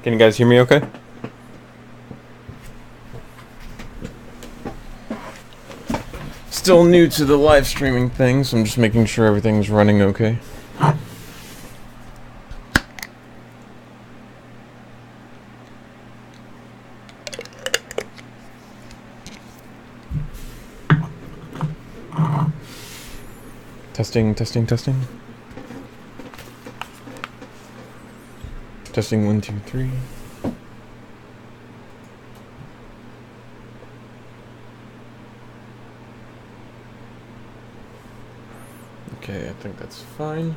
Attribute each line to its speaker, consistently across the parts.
Speaker 1: Can you guys hear me okay? Still new to the live streaming thing, so I'm just making sure everything's running okay. Testing, testing, testing. Testing 1, 2, 3. Okay, I think that's fine.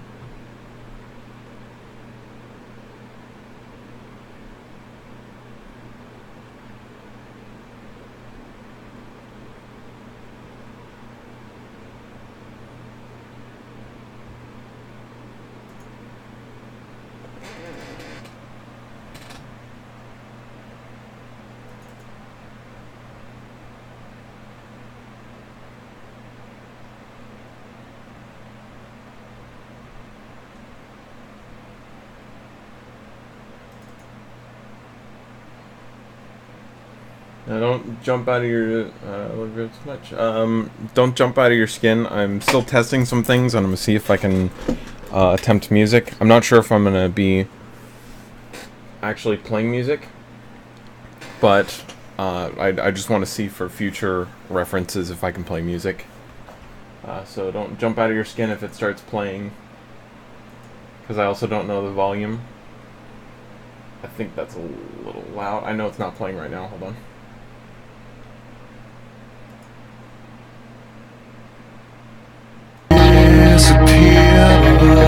Speaker 1: Now don't jump out of your too much. Don't jump out of your skin. I'm still testing some things, and I'm gonna see if I can attempt music. I'm not sure if I'm gonna be actually playing music, but I just want to see for future references if I can play music. So don't jump out of your skin if it starts playing, because I also don't know the volume. I think that's a little loud. I know it's not playing right now. Hold on. It's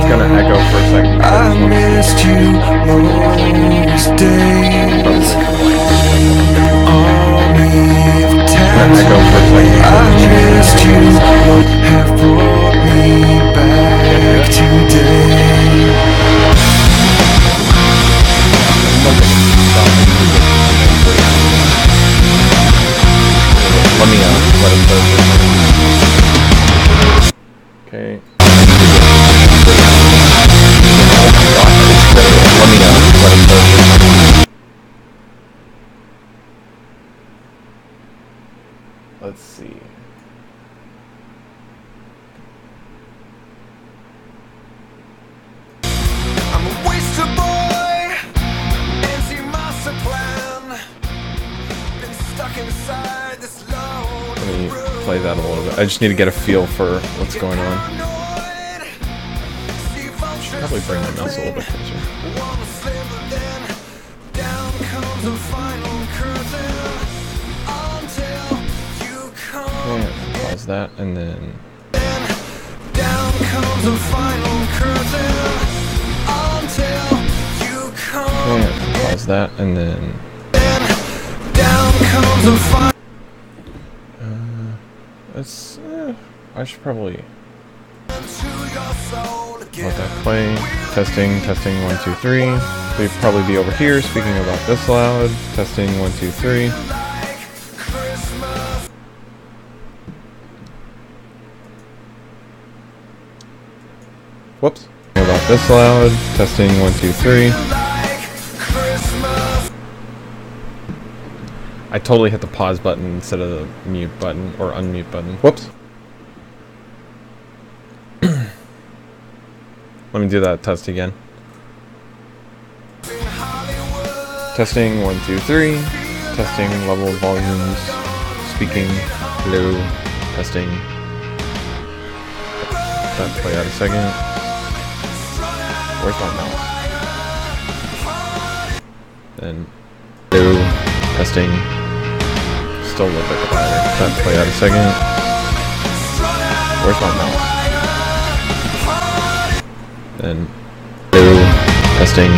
Speaker 1: gonna echo for a second. I missed you most days. Echo for a second. I missed you. Have brought me back today. Let me let him play. Okay. Let's see. I'm a waster boy, anti-master plan. Been stuck inside this load. Let me play that a little bit. I just need to get a feel for what's going on. Should probably bring my mouse a little bit closer. Okay, pause that and then. Down comes the final curtain until you come. Okay, pause that and then. Down comes the final. Let's. I should probably. Let that play. Testing, testing, 1, 2, 3. We'd probably be over here speaking about this loud. Testing, 1, 2, 3. Whoops. About this loud. Testing, 1, 2, 3. I totally hit the pause button instead of the mute button or unmute button. Whoops. Let me do that test again. Testing, 1, 2, 3. Testing, level volumes. Speaking. Hello. Testing. That play out a second. Where's my mouse? Then. Hello. Testing. Still a little bit quieter. That play out a second. Where's my mouse? Then, testing.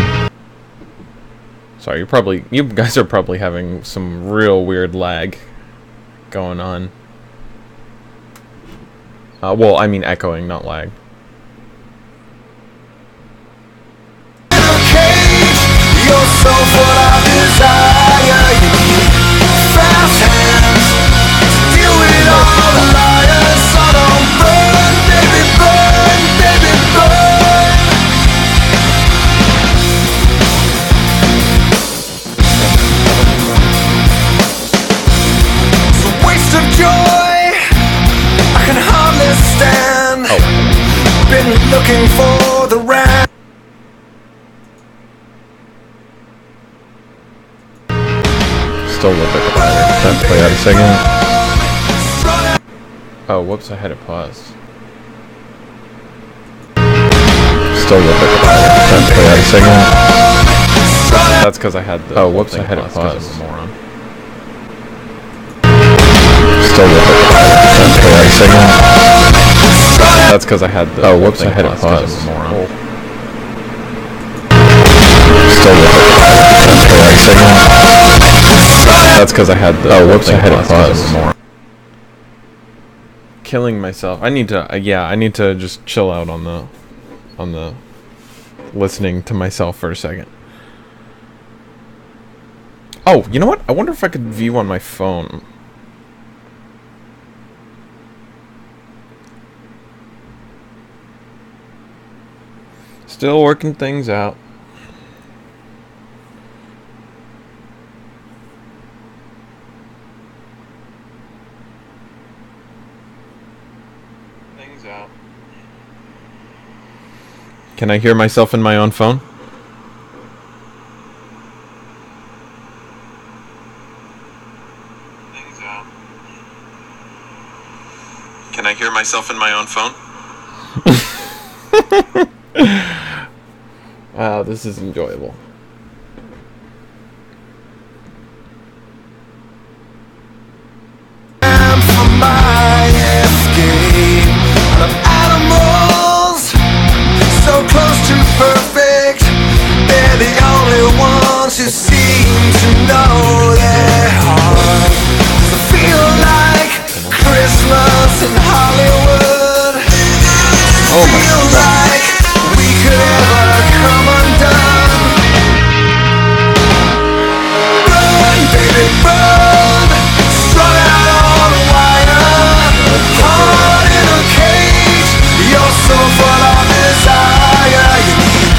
Speaker 1: Sorry, you guys are probably having some real weird lag going on. Well, I mean echoing, not lag. That play out a second. Oh, whoops, I had it paused. Still look at the player. That play out a second. That's because I had the. Oh, whoops, I had it paused. Moron. Still look at the player. That play out a second. That's because I had the. Oh, whoops, I had it paused. Moron. Still look at the player. That play out a second. That's because I had the. Oh, whoops, I had it paused. Killing myself. I need to. Yeah, I need to just chill out on the listening to myself for a second. Oh, you know what? I wonder if I could view on my phone. Still working things out. Things out. Can I hear myself in my own phone? Things out. Can I hear myself in my own phone? Wow, this is enjoyable.
Speaker 2: For my escape of animals so close to perfect, they're the only ones who seem to know their heart. Does it feel like Christmas in Hollywood?
Speaker 1: Oh my
Speaker 2: Feel
Speaker 1: God.
Speaker 2: like we could ever come undone? Run, baby, run, strung out on a wire, heart in a cage, you're so full of desire. You need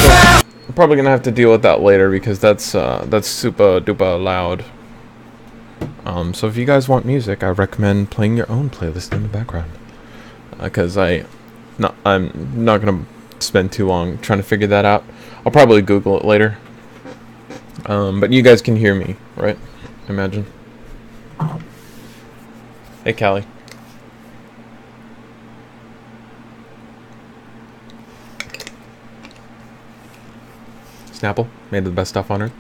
Speaker 2: fast.
Speaker 1: I'm probably gonna have to deal with that later because that's super duper loud. So if you guys want music, I recommend playing your own playlist in the background. Because I'm not gonna spend too long trying to figure that out. I'll probably Google it later. But you guys can hear me, right? Imagine. Hey, Callie. Snapple, made of the best stuff on earth.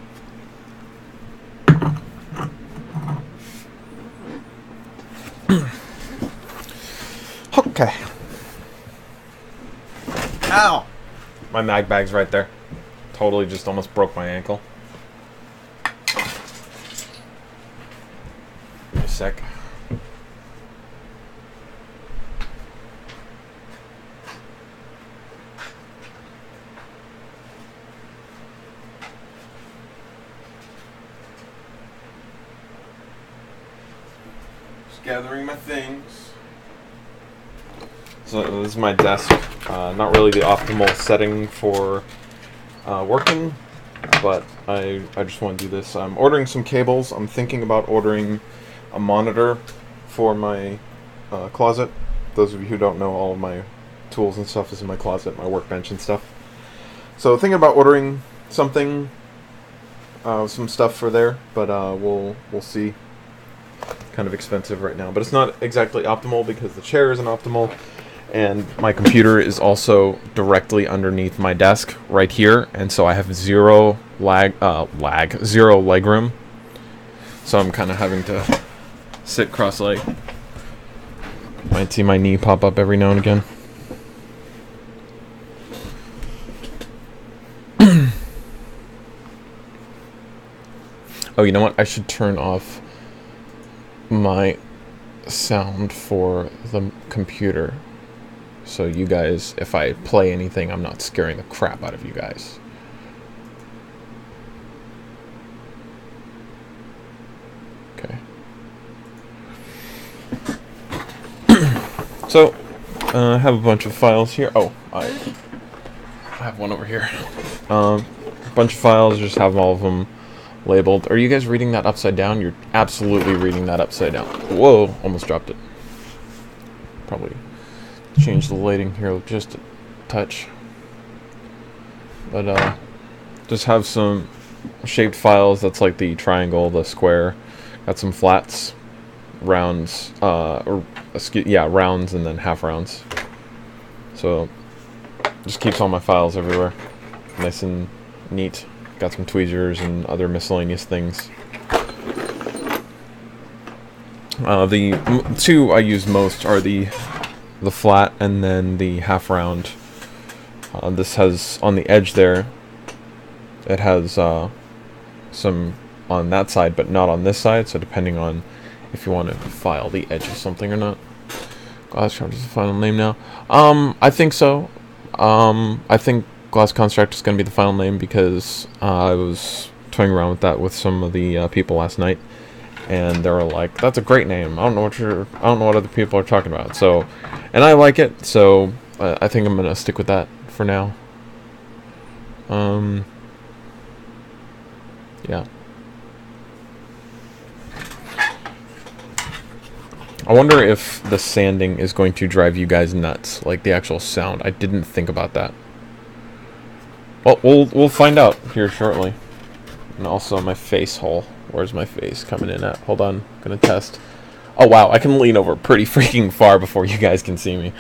Speaker 1: Okay. Ow! My mag bag's right there. Totally just almost broke my ankle. Give me a sec. Just gathering my things. So this is my desk. Not really the optimal setting for working, but I just want to do this. I'm ordering some cables. I'm thinking about ordering a monitor for my closet. Those of you who don't know, all of my tools and stuff is in my closet, my workbench and stuff. So thinking about ordering something, some stuff for there, but we'll see. Kind of expensive right now, but it's not exactly optimal because the chair isn't optimal. And my computer is also directly underneath my desk right here, and so I have zero zero leg room. So I'm kind of having to sit cross-legged. Might see my knee pop up every now and again. Oh, you know what? I should turn off my sound for the computer. So you guys, if I play anything, I'm not scaring the crap out of you guys. Okay. So, I have a bunch of files here. Oh, I have one over here. A bunch of files, just have all of them labeled. Are you guys reading that upside down? You're absolutely reading that upside down. Whoa, almost dropped it. Probably change the lighting here just a touch. But just have some shaped files. That's like the triangle, the square, Got some flats, rounds, rounds and then half rounds. So just keeps all my files everywhere, nice and neat. Got some tweezers and other miscellaneous things. The two I use most are the flat and then the half round. This has on the edge there. It has some on that side, but not on this side. So depending on if you want to file the edge of something or not. Glass Construct is the final name now. I think so. I think Glass Construct is going to be the final name because I was toying around with that with some of the people last night, and they were like, "That's a great name. I don't know what other people are talking about." So, and I like it. So I think I'm gonna stick with that for now. Yeah. I wonder if the sanding is going to drive you guys nuts, like the actual sound. I didn't think about that. Well, we'll find out here shortly. And also my face hole. Where's my face coming in at? Hold on, gonna test. Oh wow, I can lean over pretty freaking far before you guys can see me.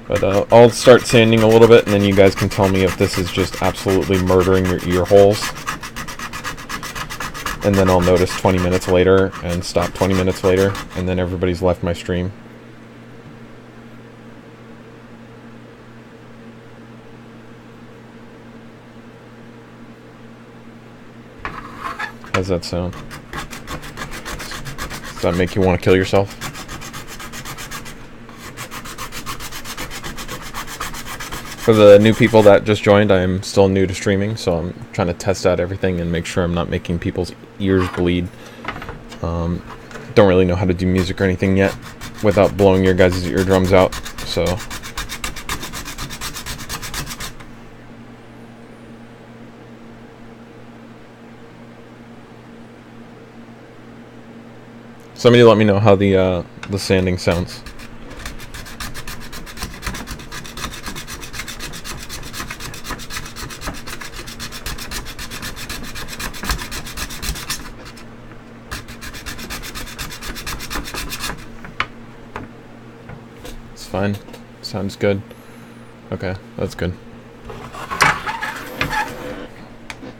Speaker 1: But I'll start sanding a little bit, and then you guys can tell me if this is just absolutely murdering your ear holes. And then I'll notice 20 minutes later and stop 20 minutes later, and then everybody's left my stream. How's that sound? Does that make you want to kill yourself? For the new people that just joined, I'm still new to streaming, so I'm trying to test out everything and make sure I'm not making people's ears bleed. Don't really know how to do music or anything yet without blowing your guys' eardrums out, so... Somebody let me know how the sanding sounds. It's fine. Sounds good. Okay, that's good.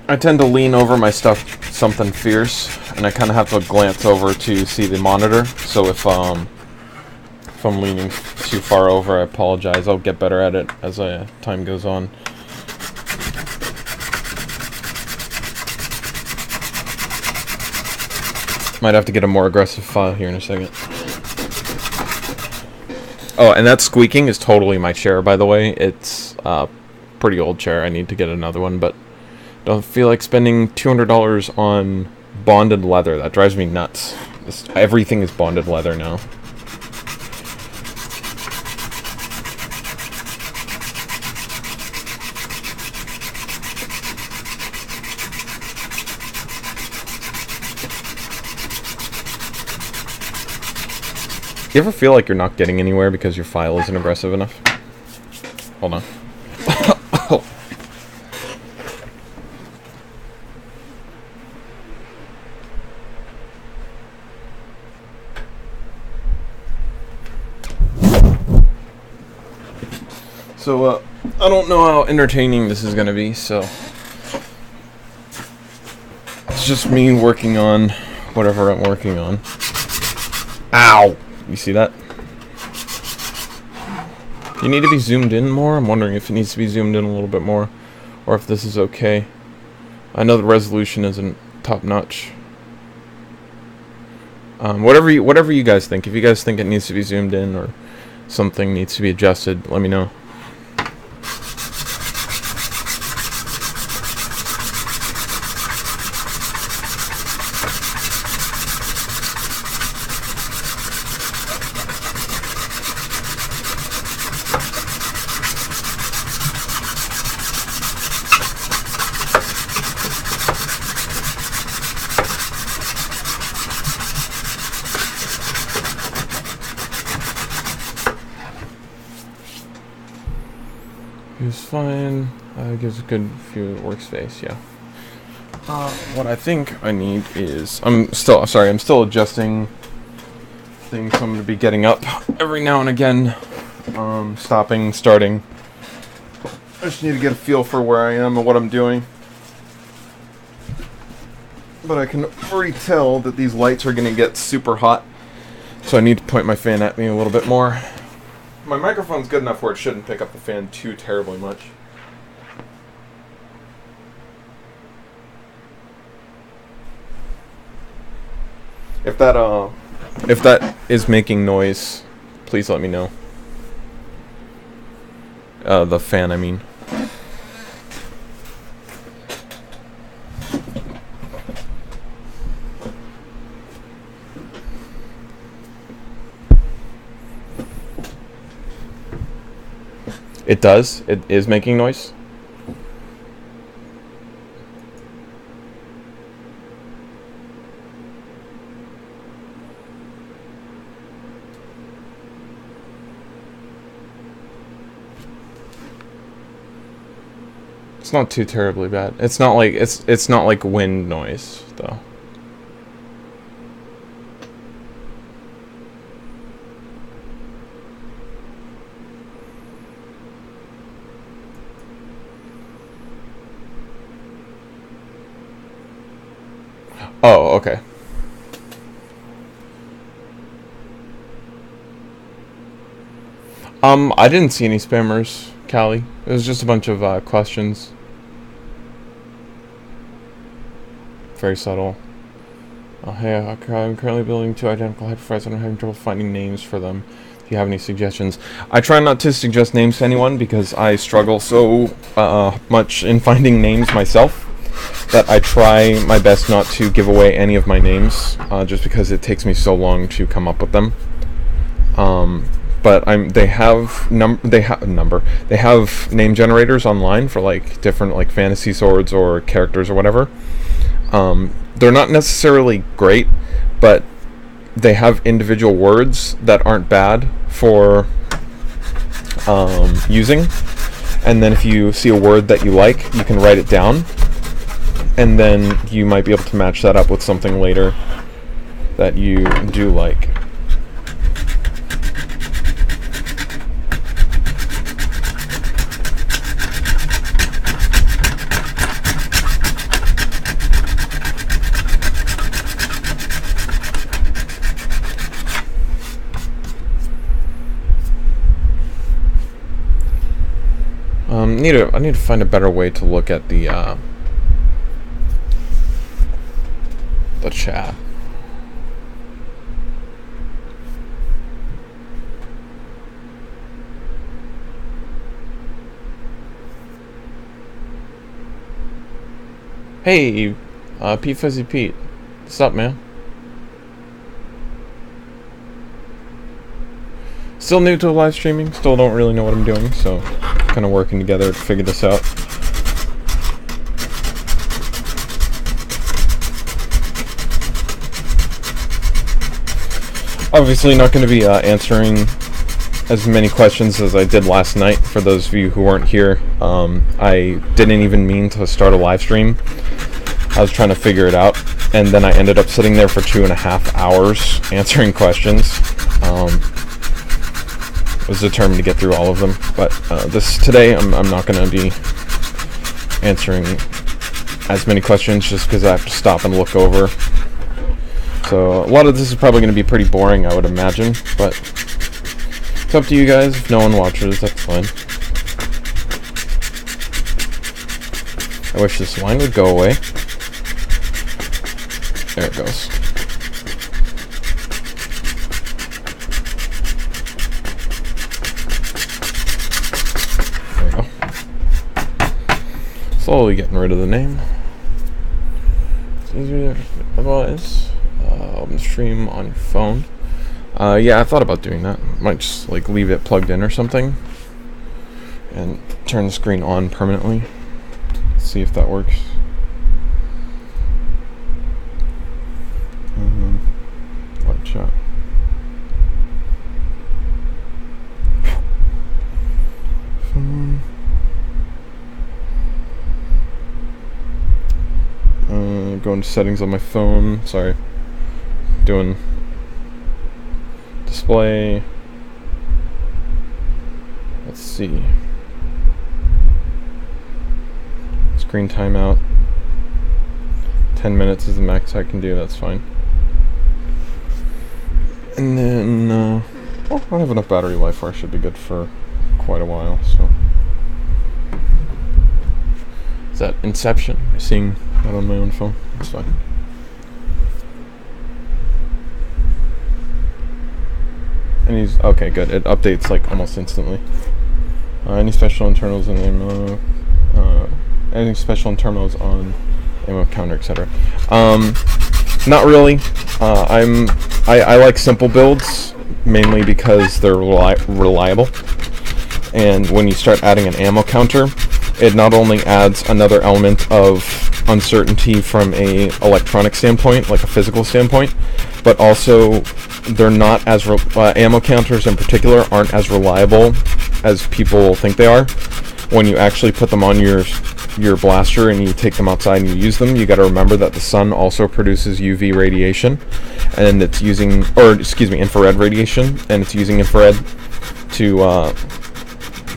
Speaker 1: I tend to lean over my stuff something fierce, and I kind of have to glance over to see the monitor. So if I'm leaning too far over, I apologize. I'll get better at it as time goes on. Might have to get a more aggressive file here in a second. Oh, and that squeaking is totally my chair, by the way. It's a pretty old chair. I need to get another one, but don't feel like spending $200 on bonded leather. That drives me nuts. Everything is bonded leather now. You ever feel like you're not getting anywhere because your file isn't aggressive enough? Hold on. So, I don't know how entertaining this is gonna be, so... It's just me working on whatever I'm working on. Ow! You see that? You need to be zoomed in more? I'm wondering if it needs to be zoomed in a little bit more, or if this is okay. I know the resolution isn't top-notch. Whatever you guys think. If you guys think it needs to be zoomed in, or something needs to be adjusted, let me know. He was fine. I It gives a good view of workspace, yeah. What I think I need is... I'm still adjusting things, so I'm going to be getting up every now and again. Stopping, starting. I just need to get a feel for where I am and what I'm doing. But I can already tell that these lights are going to get super hot. So I need to point my fan at me a little bit more. My microphone's good enough where it shouldn't pick up the fan too terribly much. If that is making noise, please let me know. The fan, I mean. It does? It is making noise? It's not too terribly bad. It's not like wind noise though. Oh, okay. I didn't see any spammers, Callie. It was just a bunch of questions. Very subtle. Hey, I'm currently building 2 identical hyperfiles and I'm having trouble finding names for them. If you have any suggestions. I try not to suggest names to anyone because I struggle so much in finding names myself that I try my best not to give away any of my names, just because it takes me so long to come up with them. But they have name generators online for like different like fantasy swords or characters or whatever. They're not necessarily great, but they have individual words that aren't bad for using. And then if you see a word that you like, you can write it down. And then you might be able to match that up with something later that you do like. I need to find a better way to look at the chat. Hey, Pete Fuzzy Pete. What's up, man? Still new to live streaming, still don't really know what I'm doing, so kind of working together to figure this out. Obviously not going to be answering as many questions as I did last night. For those of you who weren't here, I didn't even mean to start a live stream. I was trying to figure it out, and then I ended up sitting there for 2.5 hours answering questions. I was determined to get through all of them, but today I'm not going to be answering as many questions just because I have to stop and look over. So a lot of this is probably going to be pretty boring, I would imagine, but it's up to you guys. If no one watches, that's fine. I wish this line would go away. There it goes. There we go. Slowly getting rid of the name. It's easier otherwise. Stream on your phone. Yeah, I thought about doing that. Might just like leave it plugged in or something and turn the screen on permanently. See if that works. Light shot. go into settings on my phone. Sorry. Doing display. Let's see. Screen timeout. 10 minutes is the max I can do, that's fine. And then, well, I have enough battery life where I should be good for quite a while, so. Is that Inception? I'm seeing that on my own phone. That's fine. And he's, okay, good. It updates like almost instantly. Any special internals in ammo, anything special in terminals on ammo counter, etc. Not really. I like simple builds mainly because they're reliable. And when you start adding an ammo counter, it not only adds another element of uncertainty from a electronic standpoint, like a physical standpoint, but also they're not as ammo counters in particular aren't as reliable as people think they are. When you actually put them on your blaster and you take them outside and you use them, you got to remember that the sun also produces UV radiation, and it's using, or excuse me, infrared radiation, and it's using infrared to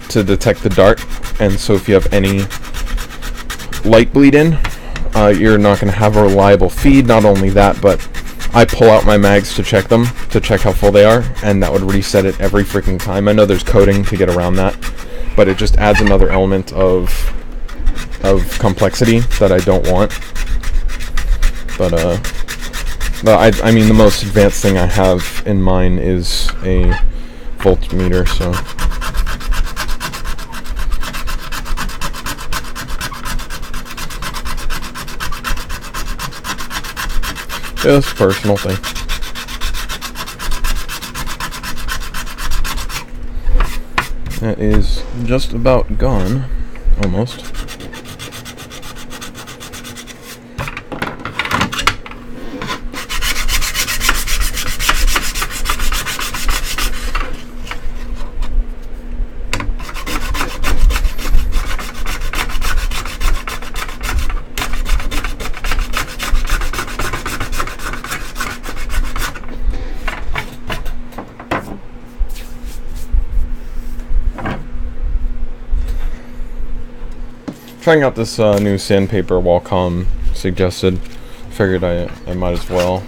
Speaker 1: detect the dart. And so if you have any light bleed in, you're not going to have a reliable feed. Not only that, but I pull out my mags to check them, to check how full they are, and that would reset it every freaking time. I know there's coding to get around that, but it just adds another element of complexity that I don't want. But I mean, the most advanced thing I have in mine is a voltmeter, so. Yeah, it's a personal thing. That is just about gone, almost. Trying out this new sandpaper Wacom suggested. Figured I might as well.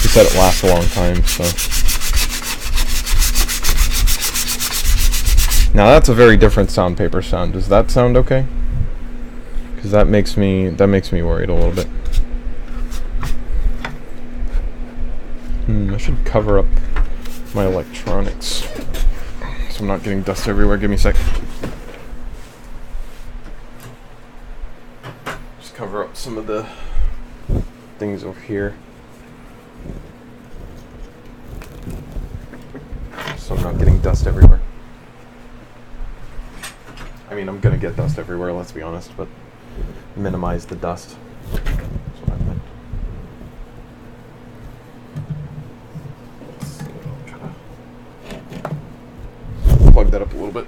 Speaker 1: He said it lasts a long time, so. Now that's a very different sandpaper sound. Does that sound okay? Because that makes me worried a little bit. I should cover up my electronics so I'm not getting dust everywhere. Give me a sec. Just cover up some of the things over here so I'm not getting dust everywhere. I mean, I'm gonna get dust everywhere, let's be honest, but minimize the dust. That's what I meant. Plug that up a little bit.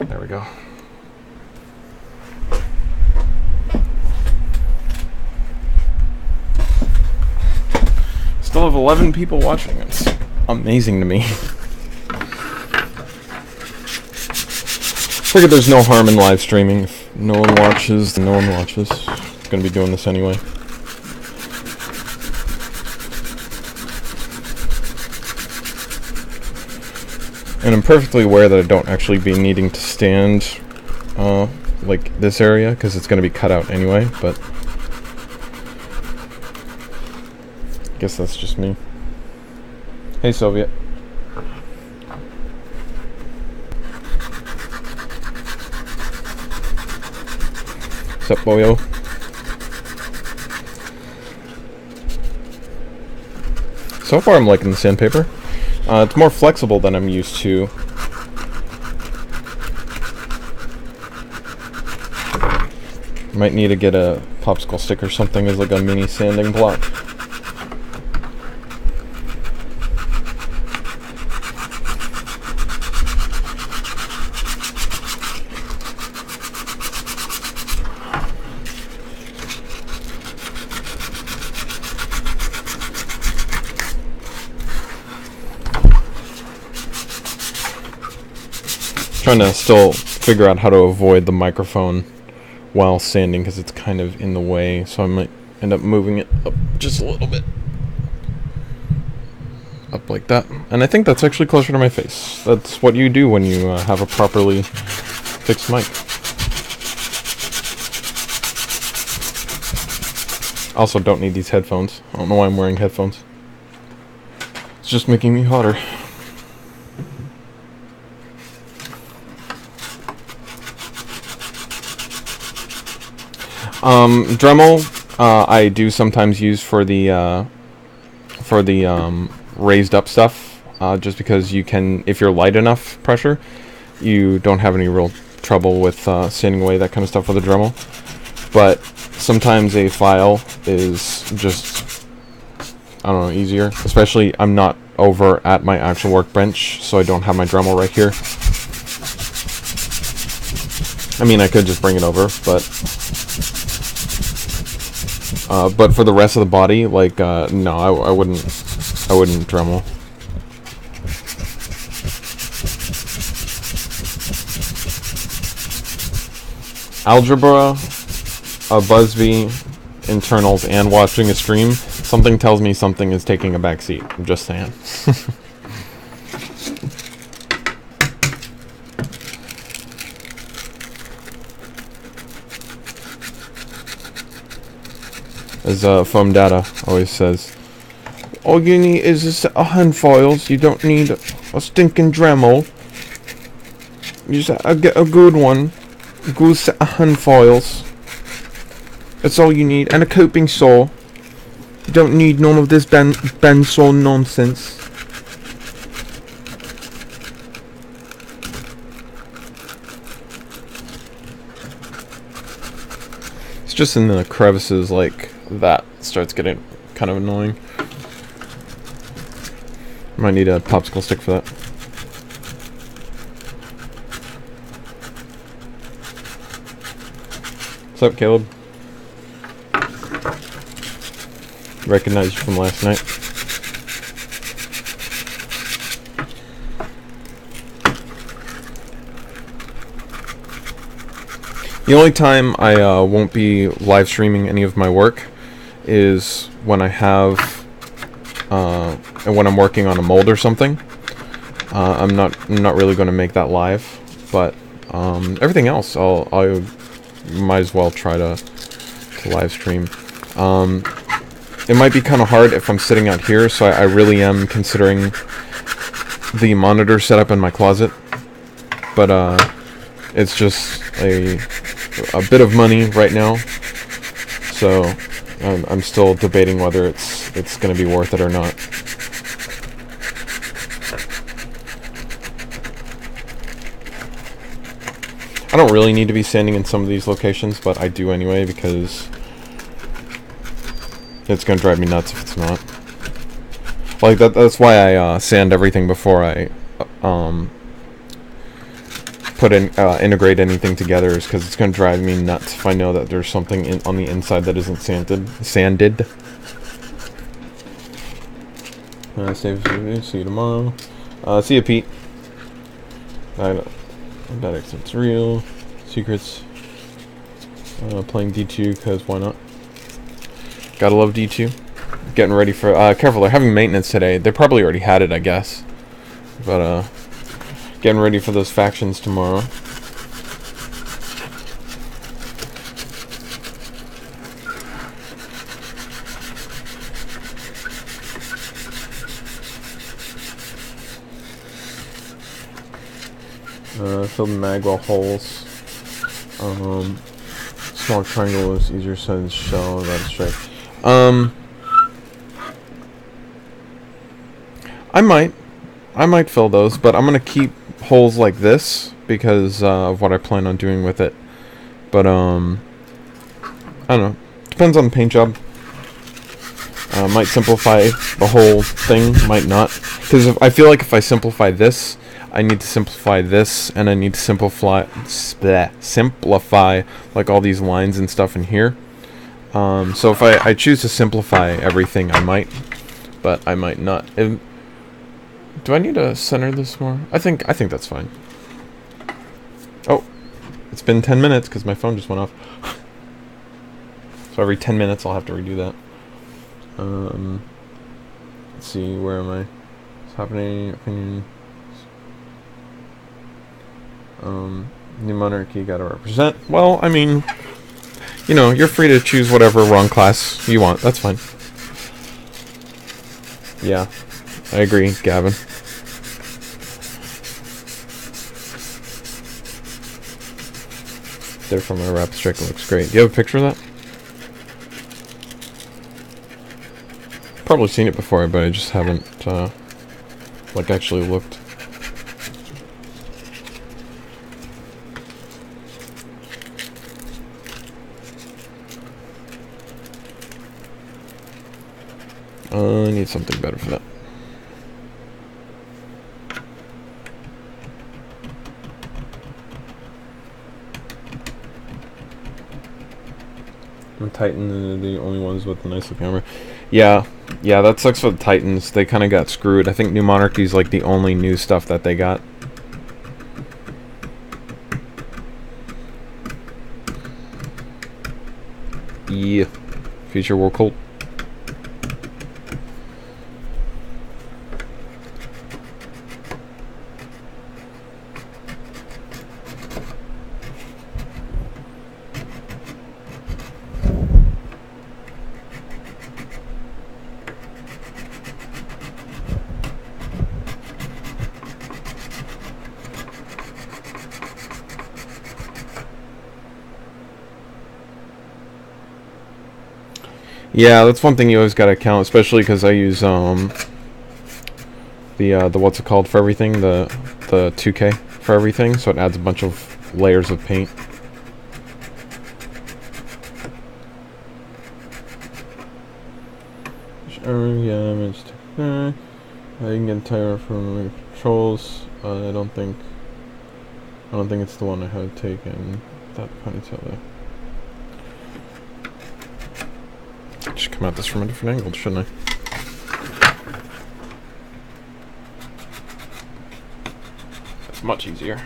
Speaker 1: There we go. Still have 11 people watching. It's amazing to me. Figured there's no harm in live streaming. If no one watches, then no one watches. Gonna be doing this anyway. And I'm perfectly aware that I don't actually be needing to stand like this area because it's gonna be cut out anyway, but I guess that's just me. Hey, Soviet. What's up, boyo? So far I'm liking the sandpaper. It's more flexible than I'm used to. Might need to get a popsicle stick or something as like a mini sanding block. Trying to still figure out how to avoid the microphone while sanding because it's kind of in the way, so I might end up moving it up just a little bit. Up like that. And I think that's actually closer to my face. That's what you do when you have a properly fixed mic. Also don't need these headphones. I don't know why I'm wearing headphones. It's just making me hotter. Dremel, I do sometimes use for the raised up stuff, just because you can, if you're light enough pressure, you don't have any real trouble with sanding away that kind of stuff with a Dremel. But sometimes a file is just, I don't know, easier. Especially, I'm not over at my actual workbench, so I don't have my Dremel right here. I mean, I could just bring it over, but for the rest of the body, like, no, I wouldn't Dremel. Algebra, a BuzzV, internals, and watching a stream, something tells me something is taking a back seat. I'm just saying. As Foam Data always says, all you need is a set of hand files. You don't need a stinking Dremel. You just get a good one, a good set of hand files. That's all you need, and a coping saw. You don't need none of this bandsaw nonsense. It's just in the crevices like that starts getting kind of annoying. Might need a popsicle stick for that. What's up, Caleb? Recognized you from last night. The only time I won't be live streaming any of my work is when I have and when I'm working on a mold or something. I'm not really going to make that live, but everything else I might as well try to live stream. It might be kind of hard if I'm sitting out here, so I really am considering the monitor setup in my closet, but it's just a bit of money right now, so I'm still debating whether it's going to be worth it or not. I don't really need to be sanding in some of these locations, but I do anyway because it's going to drive me nuts if it's not. Like that's why I sand everything before I integrate anything together, is because it's going to drive me nuts if I know that there's something on the inside that isn't sanded. See you tomorrow. See you, Pete. That accent's real. Secrets. Playing D2 because why not? Gotta love D2. Getting ready for careful, they're having maintenance today. They probably already had it, I guess. But getting ready for those factions tomorrow. Fill the magwell holes. Small triangle is easier said than shell. That is straight. I might fill those, but I'm gonna keep holes like this because of what I plan on doing with it. But I don't know. Depends on the paint job. Might simplify the whole thing, might not. Because I feel like if I simplify this, I need to simplify this, and I need to simplify like all these lines and stuff in here. So if I choose to simplify everything, I might, but I might not. Do I need to center this more? I think that's fine. Oh, it's been 10 minutes because my phone just went off. So every 10 minutes I'll have to redo that. Let's see, where am I? What's happening? Opinion. New monarchy gotta represent. Well, I mean, you know, you're free to choose whatever wrong class you want. That's fine. Yeah, I agree, Gavin. There from my rap strict looks great. Do you have a picture of that? Probably seen it before, but I just haven't, like, actually looked. I need something better for that. And Titan are the only ones with a nice looking armor. Yeah, that sucks for the Titans. They kind of got screwed. I think New Monarchy's like the only new stuff that they got. Yeah. Future War Cult. Yeah, that's one thing you always gotta count, especially because I use the what's it called for everything, the 2K for everything, so it adds a bunch of layers of paint. Yeah, I can get tired from controls. I don't think it's the one I have taken. That ponytail there. Should come at this from a different angle, shouldn't I? It's much easier.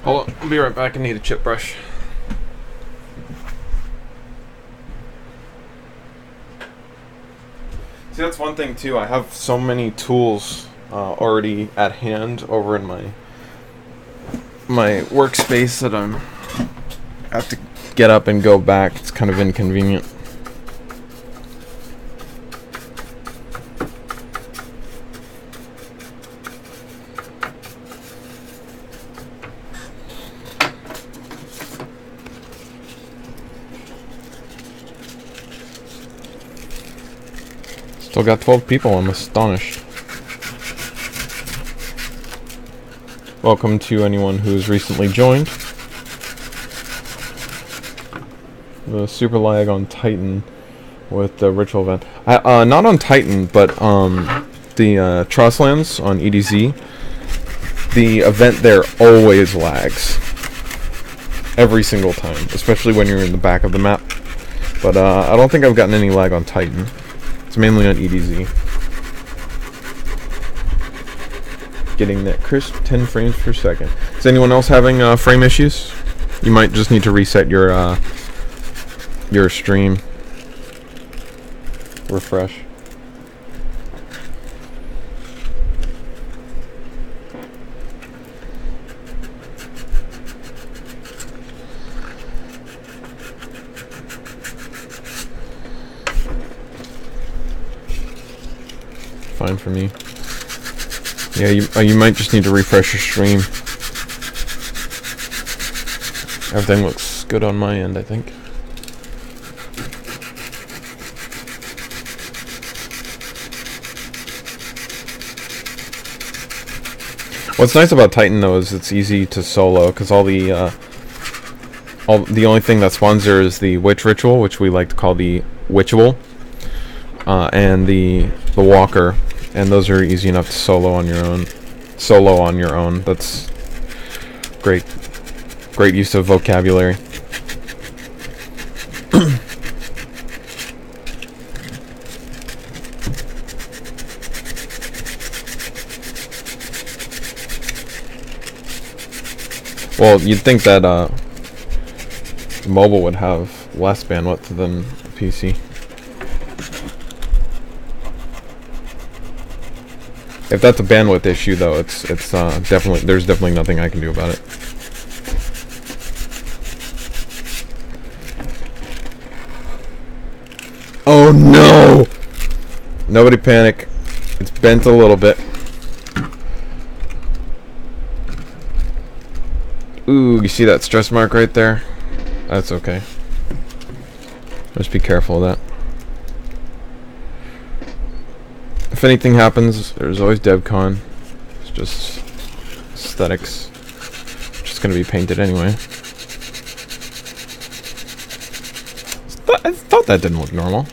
Speaker 1: Hold on, I'll be right back. I need a chip brush. See, that's one thing too. I have so many tools already at hand over in my workspace that I have to get up and go back. It's kind of inconvenient. Still got 12 people, I'm astonished. Welcome to anyone who's recently joined. The super lag on Titan with the ritual event. Not on Titan, but the Trostlands on EDZ. The event there always lags. Every single time, especially when you're in the back of the map. But I don't think I've gotten any lag on Titan. It's mainly on EDZ. Getting that crisp 10 frames per second. Is anyone else having frame issues? You might just need to reset your stream. Refresh. Fine for me. Yeah, you might just need to refresh your stream. Everything looks good on my end, I think. What's nice about Titan though is it's easy to solo because the only thing that spawns there is the witch ritual, which we like to call the witchual, and the walker, and those are easy enough to solo on your own. That's great use of vocabulary. Well, you'd think that mobile would have less bandwidth than PC. If that's a bandwidth issue, though, it's definitely there's definitely nothing I can do about it. Oh no! Nobody panic. It's bent a little bit. Ooh, you see that stress mark right there? That's okay. Just be careful of that. If anything happens, there's always DevCon. It's just aesthetics. It's just gonna be painted anyway. I thought that didn't look normal.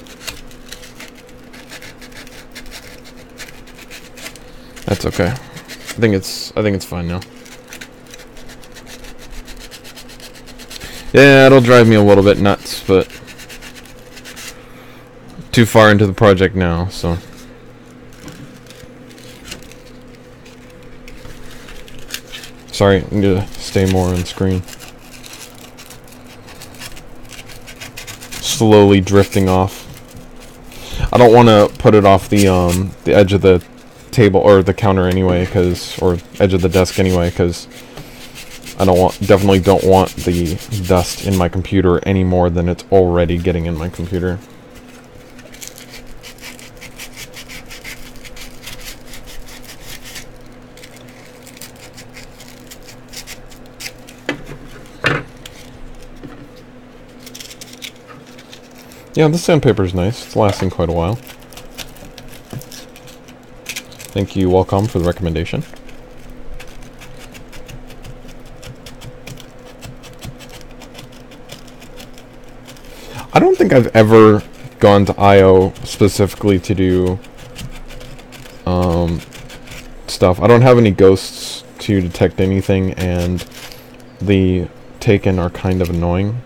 Speaker 1: That's okay. I think it's fine now. Yeah, it'll drive me a little bit nuts, but too far into the project now, so. Sorry, I need to stay more on screen. Slowly drifting off. I don't want to put it off the edge of the table or the counter anyway, or edge of the desk anyway, because I definitely don't want the dust in my computer any more than it's already getting in my computer. Yeah, the sandpaper's nice. It's lasting quite a while. Thank you, Wellcome, for the recommendation. I don't think I've ever gone to IO specifically to do stuff. I don't have any ghosts to detect anything, and the taken are kind of annoying.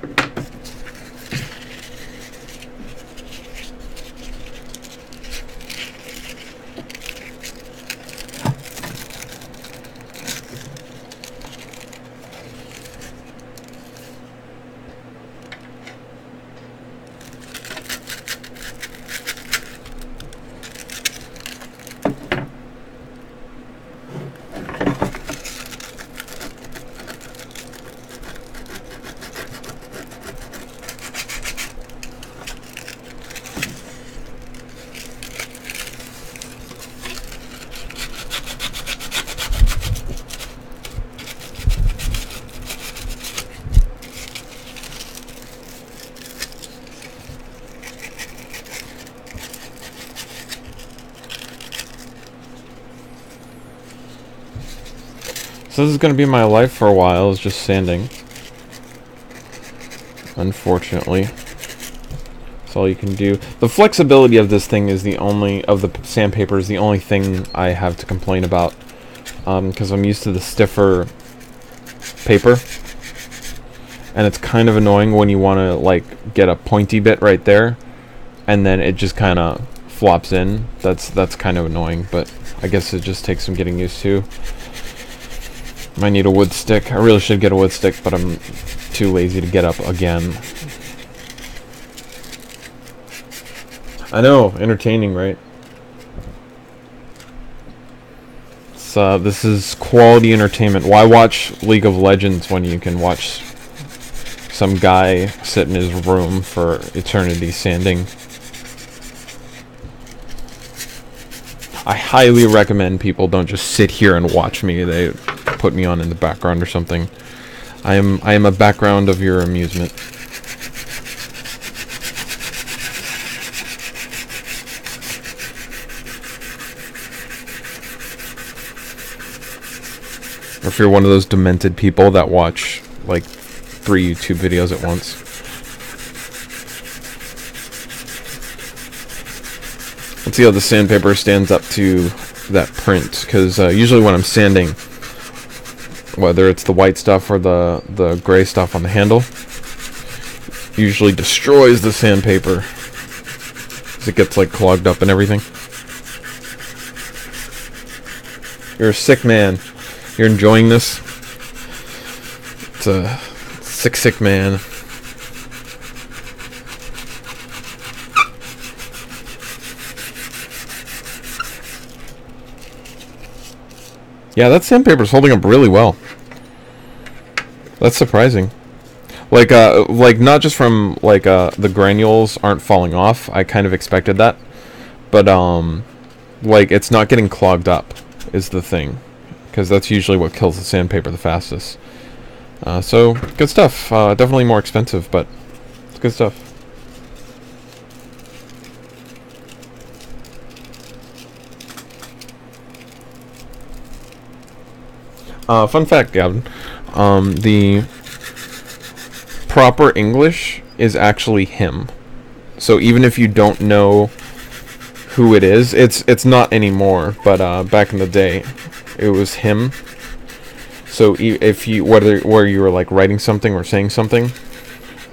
Speaker 1: So this is going to be my life for a while, is just sanding. Unfortunately. That's all you can do. The flexibility of this thing is the only, of the sandpaper is the only thing I have to complain about. Because I'm used to the stiffer paper. And it's kind of annoying when you want to, like, get a pointy bit right there. And then it just kind of flops in. That's kind of annoying, but I guess it just takes some getting used to. Might need a wood stick. I really should get a wood stick, but I'm too lazy to get up again. I know, entertaining, right? This is quality entertainment. Why watch League of Legends when you can watch some guy sit in his room for eternity sanding? I highly recommend people don't just sit here and watch me. They put me on in the background or something. I am a background of your amusement. Or if you're one of those demented people that watch like 3 YouTube videos at once. Let's see how the sandpaper stands up to that print, because usually when I'm sanding, whether it's the white stuff or the gray stuff on the handle, usually destroys the sandpaper as it gets like clogged up and everything. You're a sick man. You're enjoying this? It's a sick man. Yeah, that sandpaper's holding up really well. That's surprising. Like not just from like the granules aren't falling off. I kind of expected that, but like it's not getting clogged up is the thing, because that's usually what kills the sandpaper the fastest. So good stuff. Definitely more expensive, but it's good stuff. Fun fact, Gavin. The proper English is actually him. So even if you don't know who it is, it's not anymore, but back in the day, it was him. So if you where you were like writing something or saying something,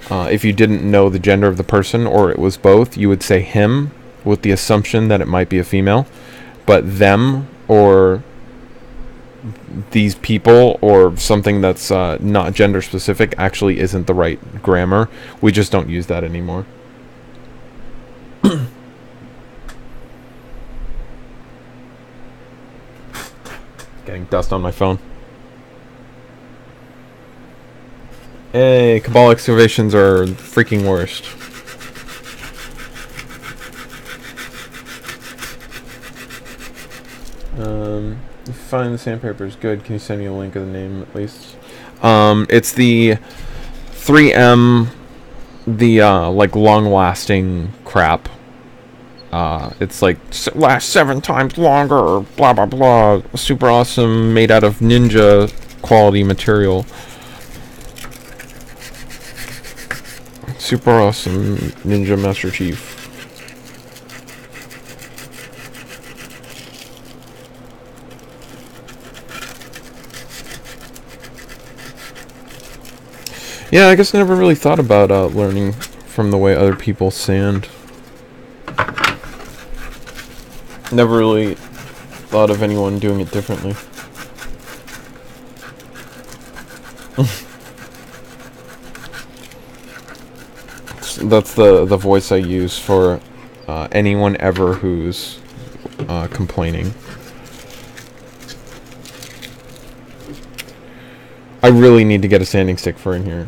Speaker 1: if you didn't know the gender of the person or it was both, you would say him with the assumption that it might be a female, but them or these people or something that's not gender specific actually isn't the right grammar. We just don't use that anymore. Getting dust on my phone. Hey, Cabal excavations are freaking worst. If you find the sandpaper is good, can you send me a link of the name at least? It's the 3M, the like long-lasting crap. It's like lasts 7 times longer, blah blah blah. Super awesome, made out of ninja quality material. Super awesome, Ninja Master Chief. Yeah, I guess I never really thought about learning from the way other people sand. Never really thought of anyone doing it differently. That's the voice I use for anyone ever who's complaining. I really need to get a sanding stick for in here.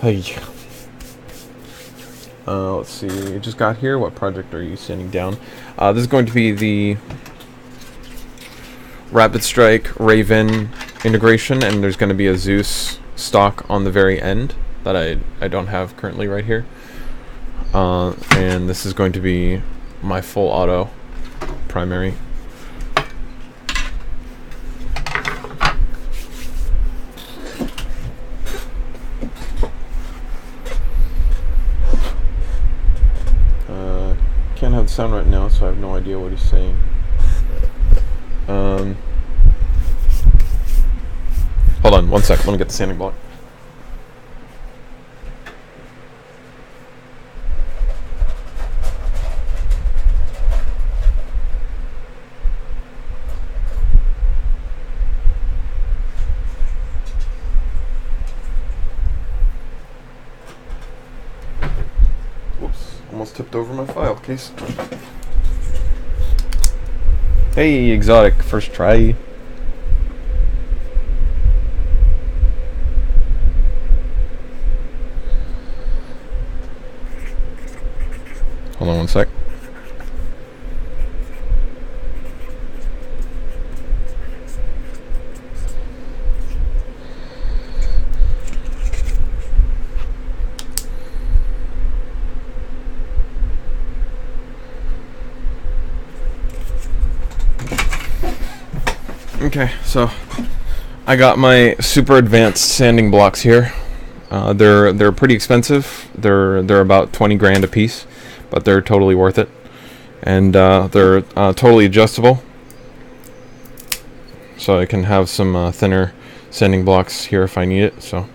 Speaker 1: Hey. Let's see. You just got here. What project are you sanding down? This is going to be the Rapid Strike Raven integration, and there's going to be a Zeus stock on the very end that I don't have currently right here. And this is going to be my full auto primary. Can't have the sound right now, so I have no idea what he's saying. Hold on, 1 sec. Let me get the sanding block. Almost tipped over my file case. Hey, exotic, first try. Hold on 1 sec. Okay, so I got my super advanced sanding blocks here. They're pretty expensive. They're about 20 grand a piece, but they're totally worth it. And they're totally adjustable, so I can have some thinner sanding blocks here if I need it. So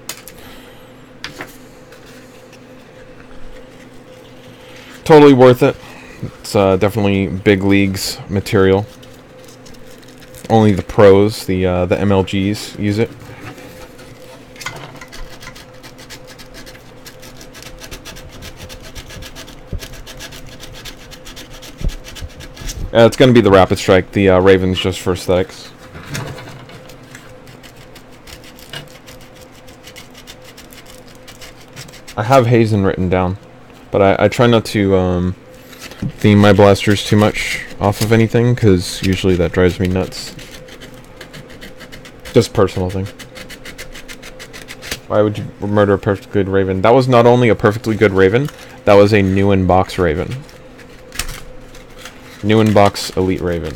Speaker 1: totally worth it. It's definitely big leagues material. Only the pros, the MLGs, use it. It's going to be the Rapid Strike. The Raven's just for aesthetics. I have Hazen written down, but I try not to theme my blasters too much off of anything, because usually that drives me nuts. Just a personal thing. Why would you murder a perfectly good Raven? That was not only a perfectly good Raven, that was a new in box Raven. New in box Elite Raven.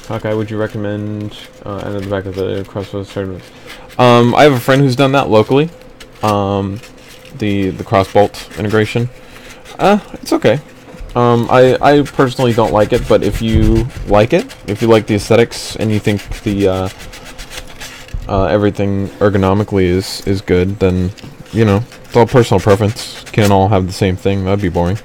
Speaker 1: Hawkeye, would you recommend end of the back of the crossbow started? I have a friend who's done that locally. The crossbolt integration. It's okay. I personally don't like it, but if you like it, if you like the aesthetics and you think the everything ergonomically is good, then you know, it's all personal preference. Can't all have the same thing. That'd be boring.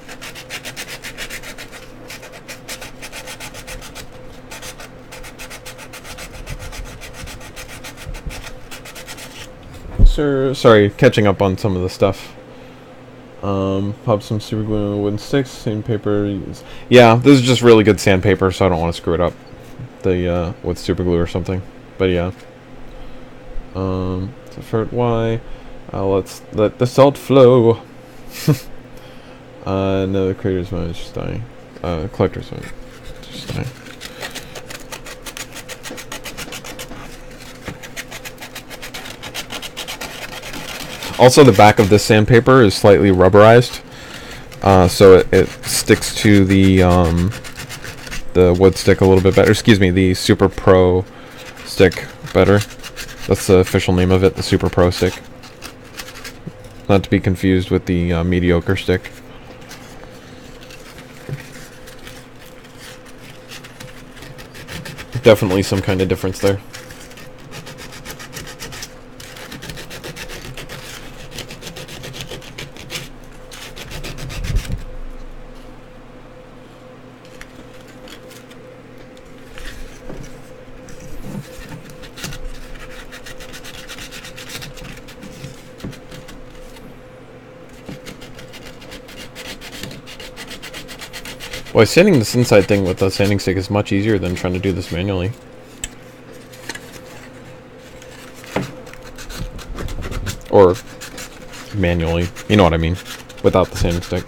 Speaker 1: Sorry, catching up on some of the stuff. Pop some super glue on wooden sticks, sandpaper. Yeah, this is just really good sandpaper, so I don't want to screw it up. With super glue or something. But yeah. So for Y, let's let the salt flow. No, the creator's mode is just dying. Collector's mode just dying. Also, the back of this sandpaper is slightly rubberized, so it sticks to the wood stick a little bit better. Excuse me, the Super Pro stick better. That's the official name of it, the Super Pro stick. Not to be confused with the mediocre stick. Definitely some kind of difference there. Well, sanding this inside thing with a sanding stick is much easier than trying to do this manually. Or manually, you know what I mean, without the sanding stick.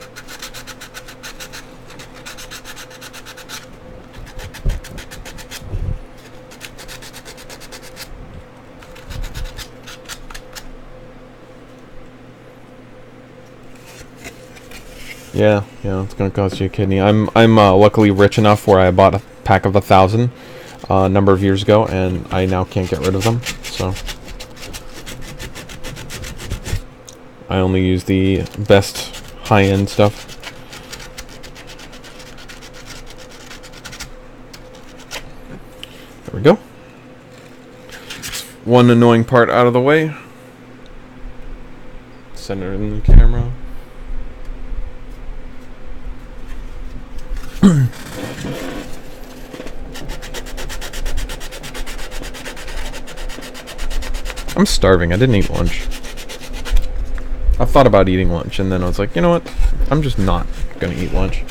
Speaker 1: Yeah, it's gonna cost you a kidney. I'm luckily rich enough where I bought a pack of 1,000 a number of years ago, and I now can't get rid of them. So I only use the best high-end stuff. There we go. One annoying part out of the way. Center in the camera. I'm starving. I didn't eat lunch. I thought about eating lunch, and then I was like, you know what? I'm just not gonna eat lunch.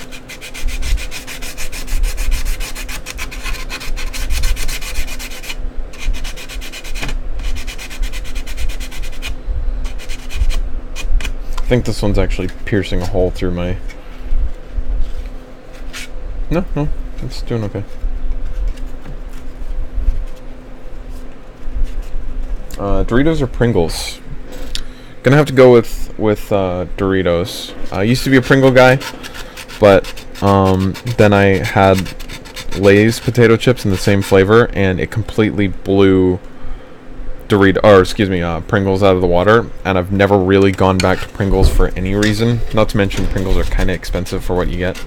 Speaker 1: I think this one's actually piercing a hole through my... No, it's doing okay. Doritos or Pringles? Gonna have to go with Doritos. I used to be a Pringle guy, but then I had Lay's potato chips in the same flavor, and it completely blew Pringles out of the water, and I've never really gone back to Pringles for any reason. Not to mention Pringles are kind of expensive for what you get.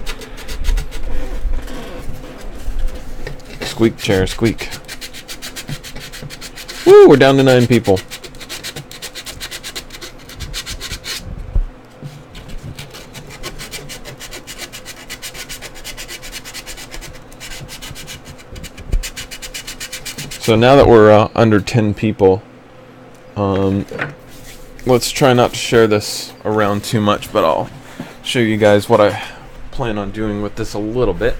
Speaker 1: Squeak chair, squeak. Woo, we're down to 9 people. So now that we're under 10 people, let's try not to share this around too much, but I'll show you guys what I plan on doing with this a little bit.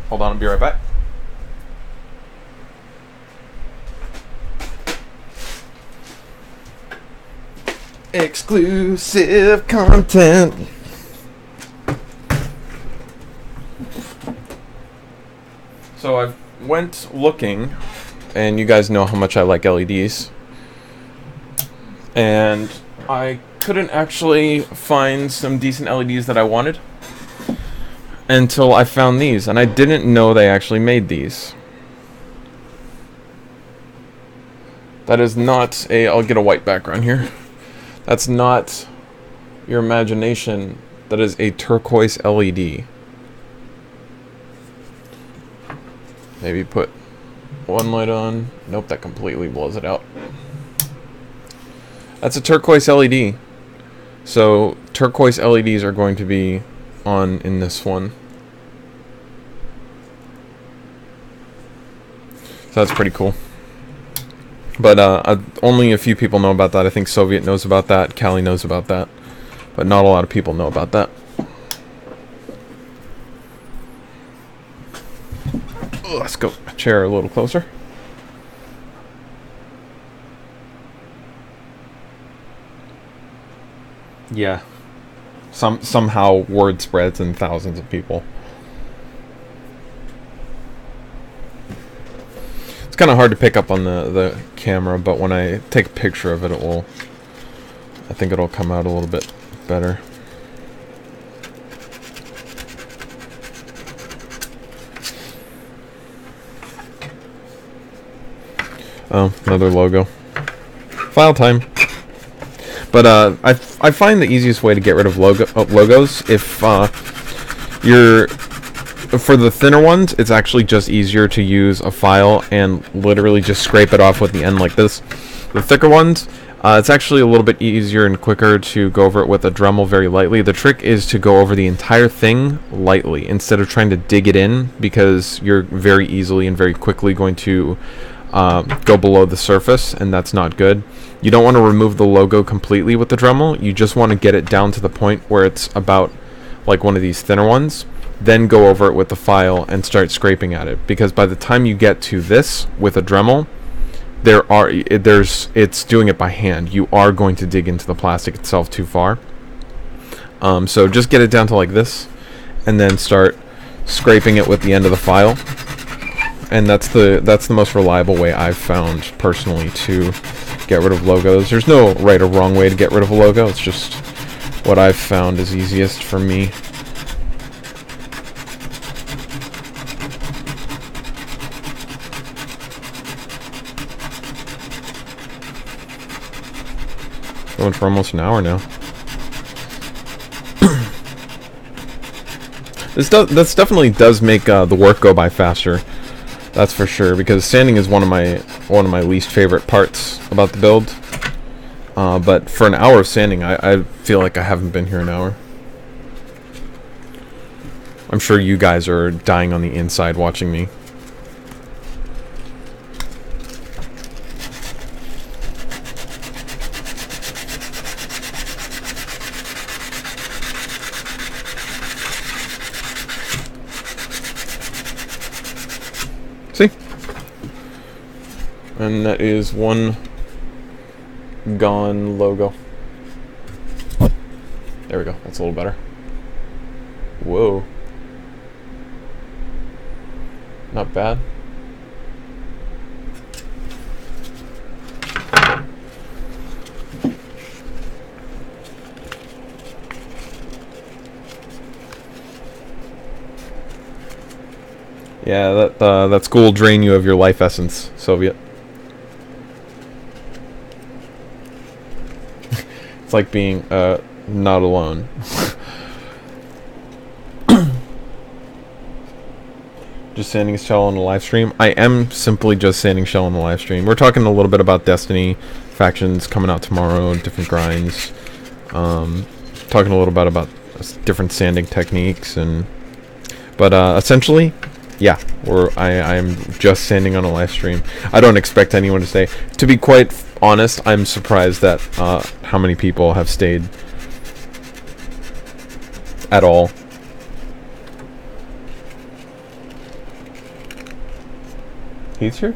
Speaker 1: Hold on, I'll be right back. Exclusive content. So I went looking, and you guys know how much I like LEDs, and I couldn't actually find some decent LEDs that I wanted until I found these, and I didn't know they actually made these. That is not a... I'll get a white background here. That's not your imagination. That is a turquoise LED. Maybe put one light on. Nope, that completely blows it out. That's a turquoise LED. So turquoise LEDs are going to be on in this one. So that's pretty cool. But only a few people know about that. I think Soviet knows about that. Callie knows about that. But not a lot of people know about that. Let's go a chair a little closer. Yeah. Somehow word spreads in thousands of people. It's kind of hard to pick up on the camera, but when I take a picture of it, I think it'll come out a little bit better. Oh, another logo. File time. But I find the easiest way to get rid of logos, if you're... For the thinner ones, it's actually just easier to use a file and literally just scrape it off with the end like this. The thicker ones, it's actually a little bit easier and quicker to go over it with a Dremel very lightly. The trick is to go over the entire thing lightly instead of trying to dig it in, because you're very easily and very quickly going to go below the surface, and that's not good. You don't want to remove the logo completely with the Dremel. You just want to get it down to the point where it's about like one of these thinner ones. Then go over it with the file and start scraping at it, because by the time you get to this with a Dremel, it's doing it by hand. You are going to dig into the plastic itself too far. So just get it down to like this, and then start scraping it with the end of the file. And that's the most reliable way I've found personally to get rid of logos. There's no right or wrong way to get rid of a logo. It's just what I've found is easiest for me. Going for almost an hour now. This definitely does make the work go by faster. That's for sure, because sanding is one of my least favorite parts about the build. But for an hour of sanding, I feel like I haven't been here an hour. I'm sure you guys are dying on the inside watching me. See? And that is one gone logo. There we go. That's a little better. Whoa. Not bad. Yeah, that school will drain you of your life essence, Soviet. It's like being not alone. Just sanding shell on the live stream. I am simply just sanding shell on the live stream. We're talking a little bit about Destiny factions coming out tomorrow, different grinds. Talking a little bit about different sanding techniques, but essentially, yeah, I'm just sanding on a live stream. I don't expect anyone to stay. To be quite honest, I'm surprised that how many people have stayed at all. Heath's here?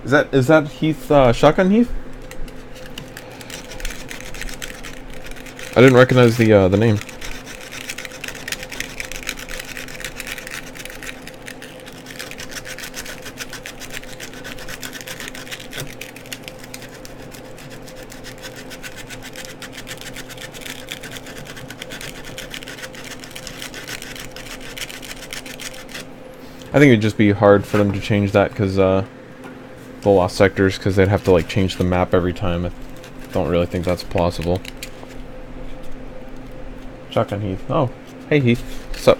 Speaker 1: Is that Heath, Shotgun Heath? I didn't recognize the name. I think it'd just be hard for them to change that because the lost sectors, because they'd have to like change the map every time. I don't really think that's plausible. Shotgun Heath. Oh, hey Heath. What's up?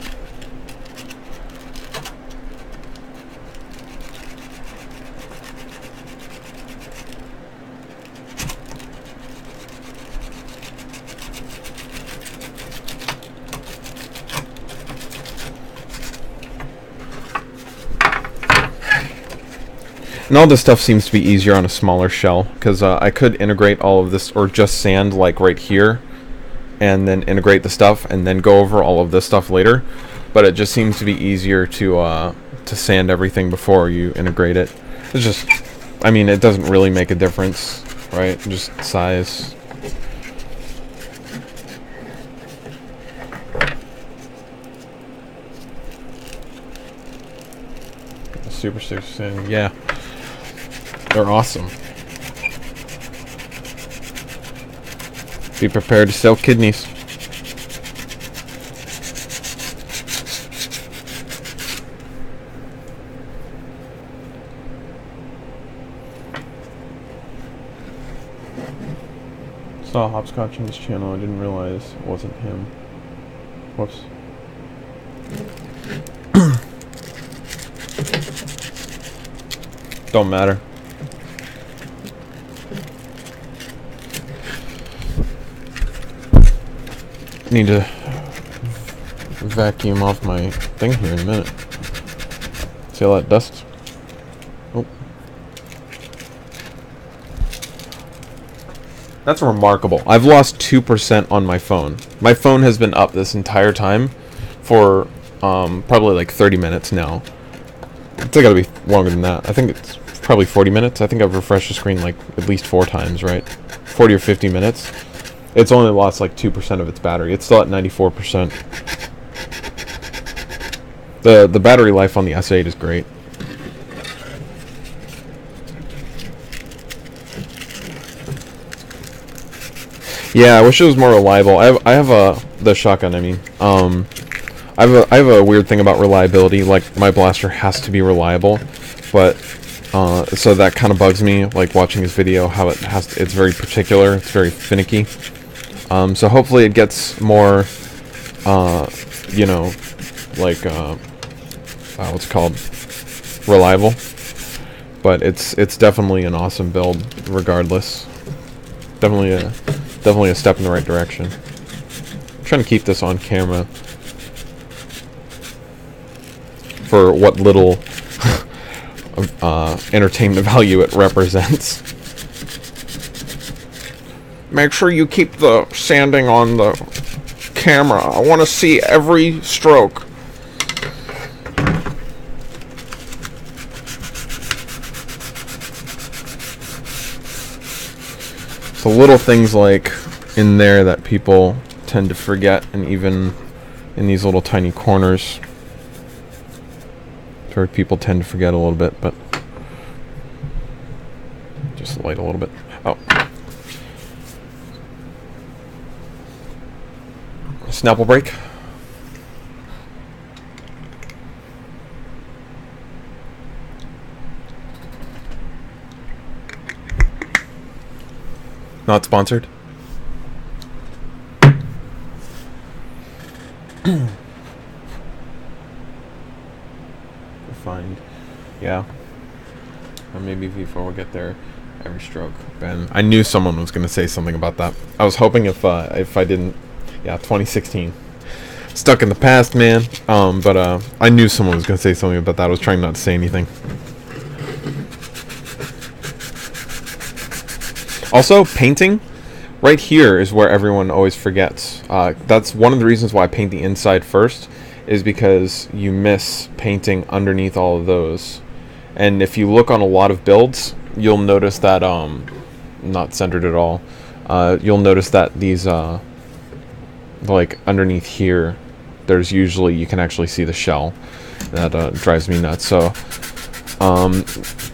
Speaker 1: And all this stuff seems to be easier on a smaller shell, because I could integrate all of this, or just sand like right here, and then integrate the stuff, and then go over all of this stuff later. But it just seems to be easier to sand everything before you integrate it. It's just, I mean, it doesn't really make a difference, right? Just size. Super 6, yeah. They're awesome. Be prepared to sell kidneys. Saw Hopscotch on his channel. I didn't realize it wasn't him. Whoops. Don't matter. Need to vacuum off my thing here in a minute. See all that dust? Oh. That's remarkable. I've lost 2% on my phone. My phone has been up this entire time for probably like 30 minutes now. It's gotta be longer than that. I think it's probably 40 minutes. I think I've refreshed the screen like at least 4 times, right? 40 or 50 minutes. It's only lost like 2% of its battery. It's still at 94%. The battery life on the S8 is great. Yeah, I wish it was more reliable. I have the shotgun. I mean, I have a weird thing about reliability. Like my blaster has to be reliable, but so that kind of bugs me. Like watching his video, how it's very particular. It's very finicky. So hopefully it gets more, you know, like, what's it called, reliable. But it's definitely an awesome build, regardless. Definitely a step in the right direction. I'm trying to keep this on camera for what little entertainment value it represents. Make sure you keep the sanding on the camera. I want to see every stroke. The little things like in there that people tend to forget, and even in these little tiny corners where people tend to forget a little bit, but just light a little bit. Oh. Snapple break. Not sponsored. Find, yeah. Or maybe V4 will get there every stroke. Ben, I knew someone was gonna say something about that. I was hoping if I didn't, yeah, 2016. Stuck in the past, man. But I knew someone was gonna say something about that. I was trying not to say anything. Also, painting. Right here is where everyone always forgets. That's one of the reasons why I paint the inside first, is because you miss painting underneath all of those. And if you look on a lot of builds, you'll notice that, not centered at all, you'll notice that these, like underneath here, there's usually, you can actually see the shell. That drives me nuts. So,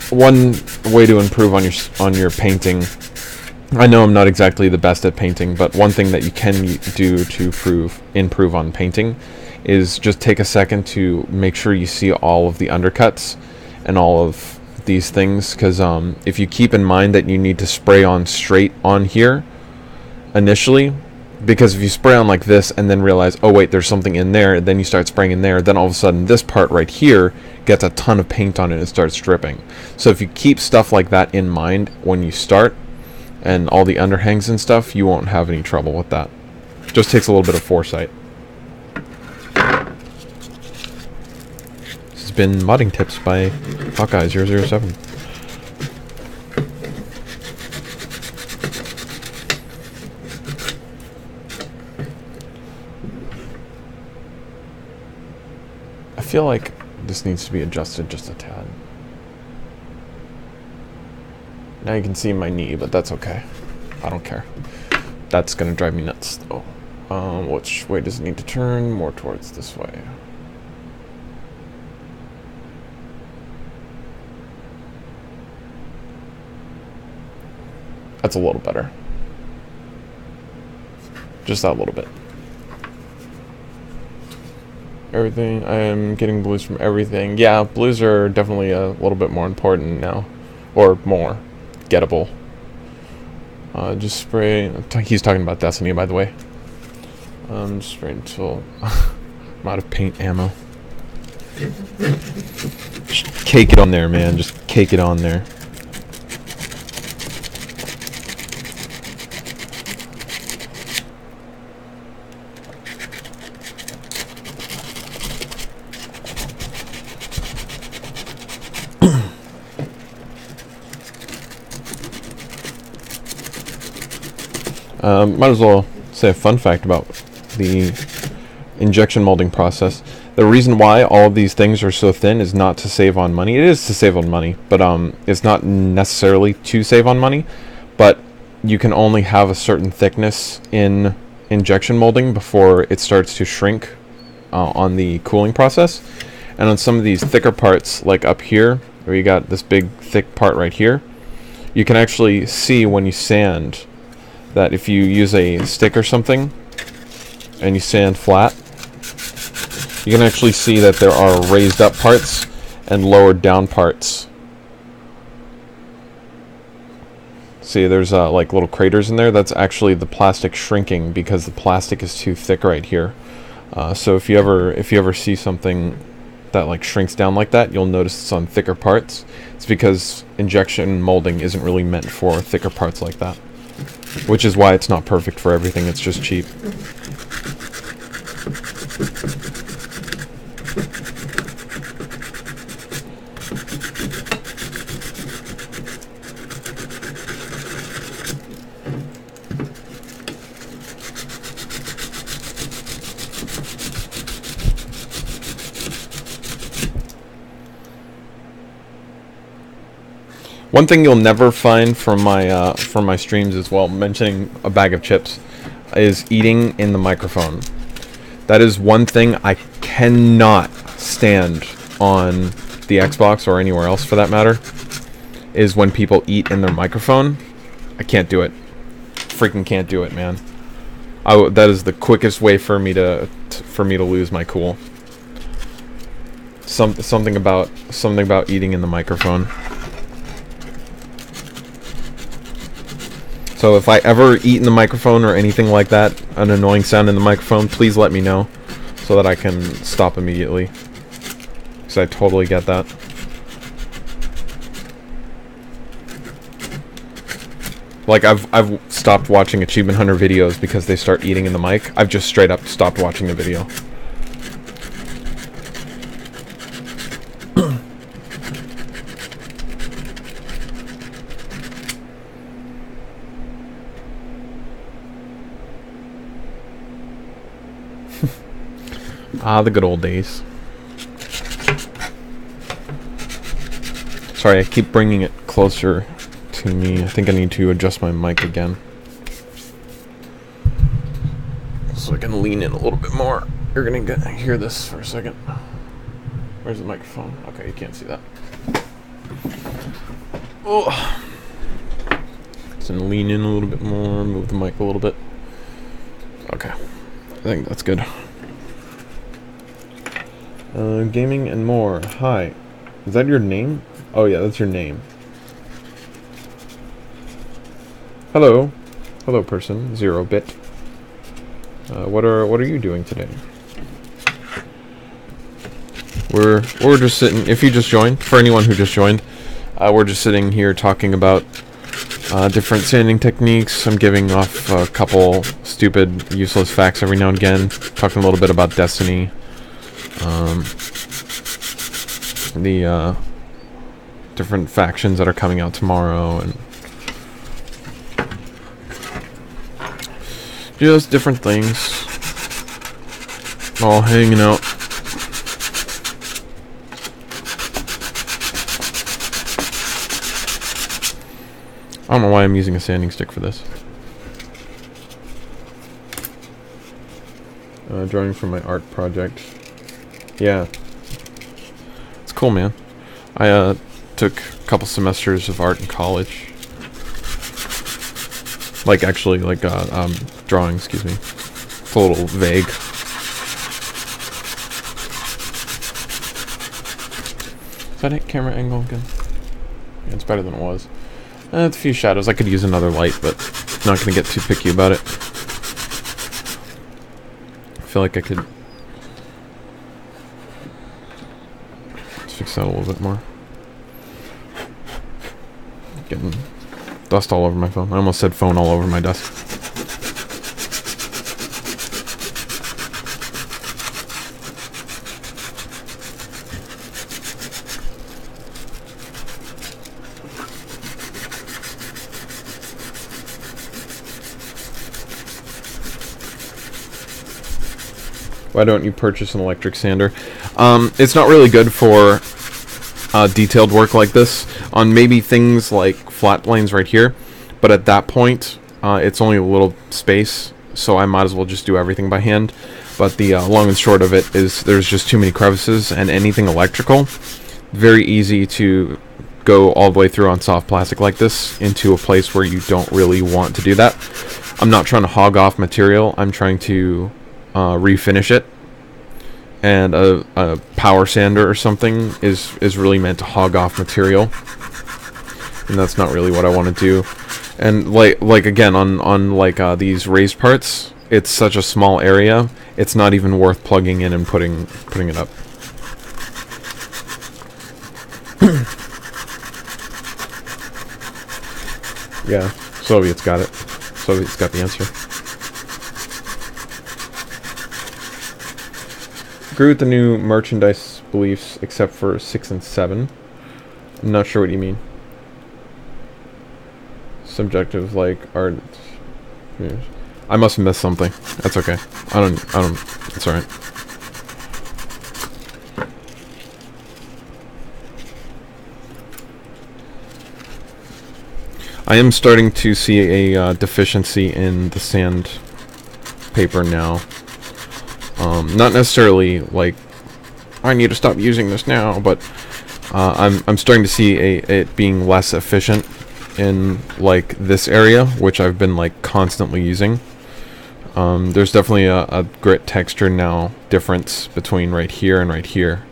Speaker 1: one way to improve on your painting, I know I'm not exactly the best at painting, but one thing that you can do to improve on painting is just take a second to make sure you see all of the undercuts and all of these things, because if you keep in mind that you need to spray on straight on here initially, because if you spray on like this and then realize, oh wait, there's something in there, then you start spraying in there, then all of a sudden this part right here gets a ton of paint on it and starts dripping. So if you keep stuff like that in mind when you start, and all the underhangs and stuff, you won't have any trouble with that. Just takes a little bit of foresight. This has been Modding Tips by Hawkeye007. I feel like this needs to be adjusted just a tad. Now you can see my knee, but that's okay. I don't care. That's gonna drive me nuts, though. Which way does it need to turn? More towards this way. That's a little better. Just that little bit. Everything, I am getting blues from everything. Yeah, blues are definitely a little bit more important now. Or more gettable. Just spray. He's talking about Destiny, by the way. Just spray until I'm out of paint ammo. Just cake it on there, man. Just cake it on there. Might as well say a fun fact about the injection molding process. The reason why all of these things are so thin is not to save on money. It is to save on money, but it's not necessarily to save on money. But you can only have a certain thickness in injection molding before it starts to shrink on the cooling process. And on some of these thicker parts, like up here, where you got this big thick part right here, you can actually see when you sand that if you use a stick or something and you sand flat, you can actually see that there are raised up parts and lowered down parts. See, there's like little craters in there. That's actually the plastic shrinking because the plastic is too thick right here. So if you ever see something that like shrinks down like that, you'll notice it's on thicker parts. It's because injection molding isn't really meant for thicker parts like that. Which is why it's not perfect for everything, it's just cheap. One thing you'll never find from my streams as well, mentioning a bag of chips, is eating in the microphone. That is one thing I cannot stand on the Xbox or anywhere else for that matter, is when people eat in their microphone. I can't do it. Freaking can't do it, man. That is the quickest way for me to lose my cool. Something about eating in the microphone. So if I ever eat in the microphone or anything like that, an annoying sound in the microphone, please let me know so that I can stop immediately. Because I totally get that. Like, I've stopped watching Achievement Hunter videos because they start eating in the mic. I've just straight up stopped watching the video. Ah, the good old days. Sorry, I keep bringing it closer to me. I think I need to adjust my mic again. So I can lean in a little bit more. You're gonna hear this for a second. Where's the microphone? Okay, you can't see that. Oh. So lean in a little bit more, move the mic a little bit. Okay, I think that's good. Gaming and more. Hi. Is that your name? Oh yeah, that's your name. Hello. Hello person. 0-bit. What are you doing today? We're just sitting, if you just joined, for anyone who just joined, we're just sitting here talking about different sanding techniques. I'm giving off a couple stupid, useless facts every now and again, talking a little bit about Destiny. The different factions that are coming out tomorrow, and just different things. All hanging out. I don't know why I'm using a sanding stick for this. Drawing from my art project. Yeah. It's cool, man. I took a couple semesters of art in college. Like, actually, like, drawing, excuse me. It's a little vague. Is that it? Camera angle again? Yeah, it's better than it was. It's a few shadows. I could use another light, but not gonna get too picky about it. I feel like I could fix that a little bit more. Getting dust all over my phone. I almost said phone all over my desk. Why don't you purchase an electric sander? It's not really good for detailed work like this, on maybe things like flat planes right here, but at that point it's only a little space, so I might as well just do everything by hand. But the long and short of it is there's just too many crevices, and anything electrical, very easy to go all the way through on soft plastic like this into a place where you don't really want to do that. I'm not trying to hog off material, I'm trying to refinish it, and a power sander or something is really meant to hog off material, and that's not really what I want to do. And like again on like these raised parts, it's such a small area, it's not even worth plugging in and putting it up. Yeah, Soviet's got it. Soviet's got the answer. Agree with the new merchandise beliefs except for 6 and 7. I'm not sure what you mean. Subjective, like art. I must have missed something. That's okay. I don't it's alright. I am starting to see a deficiency in the sand paper now. Not necessarily like I need to stop using this now, but I'm starting to see it being less efficient in like this area, which I've been like constantly using. There's definitely a grit texture now difference between right here and right here.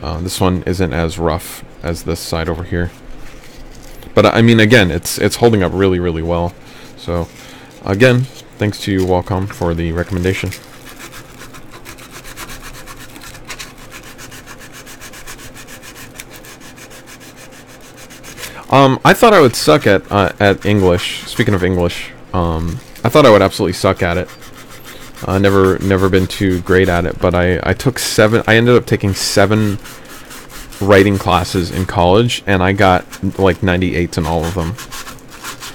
Speaker 1: This one isn't as rough as this side over here, but I mean, again, it's holding up really, really well. So, again, thanks to you, Wacom, for the recommendation. I thought I would suck at English. Speaking of English, I thought I would absolutely suck at it. Never been too great at it, but I took 7. I ended up taking 7 writing classes in college, and I got like 98s in all of them.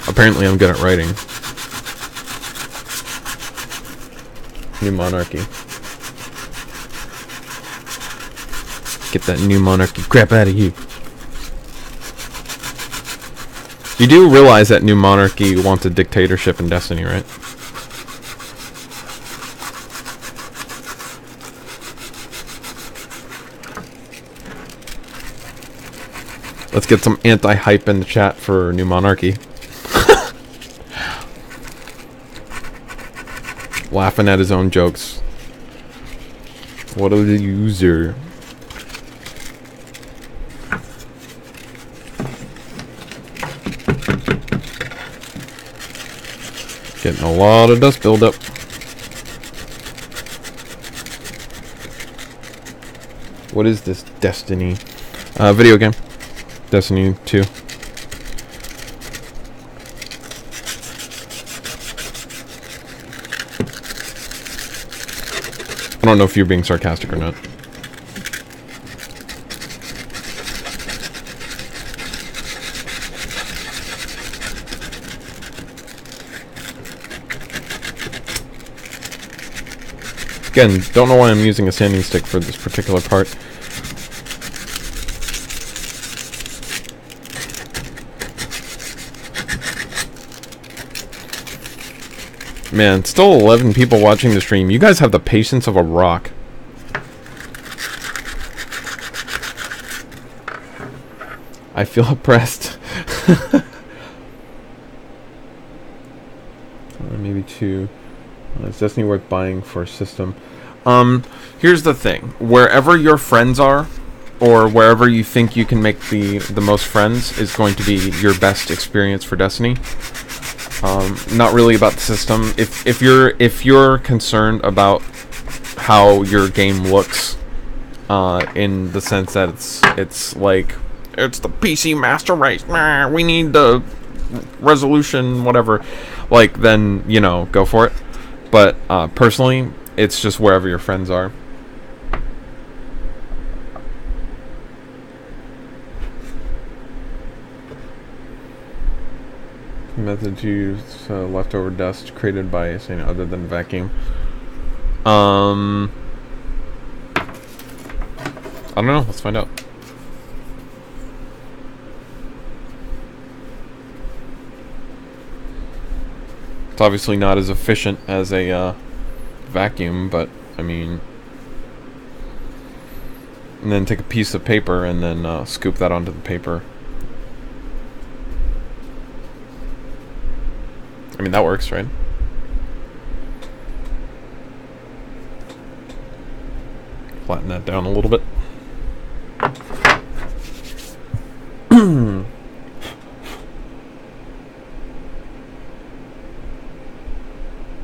Speaker 1: Apparently, I'm good at writing. New Monarchy. Get that New Monarchy crap out of you. You do realize that New Monarchy wants a dictatorship in Destiny, right? Let's get some anti-hype in the chat for New Monarchy. Laughing at his own jokes. What a user. Getting a lot of dust buildup. What is this Destiny? Video game. Destiny 2. I don't know if you're being sarcastic or not. Again, don't know why I'm using a sanding stick for this particular part. Man, still 11 people watching the stream. You guys have the patience of a rock. I feel oppressed. Maybe 2. Is Destiny worth buying for a system? Here's the thing. Wherever your friends are, or wherever you think you can make the most friends, is going to be your best experience for Destiny. Not really about the system. If you're concerned about how your game looks, in the sense that it's like it's the PC Master Race, we need the resolution, whatever, like, then, you know, go for it. But personally, it's just wherever your friends are. Method to use leftover dust created by something other than vacuum. I don't know. Let's find out. It's obviously not as efficient as a vacuum, but I mean, and then take a piece of paper and then scoop that onto the paper. I mean, that works, right? Flatten that down a little bit.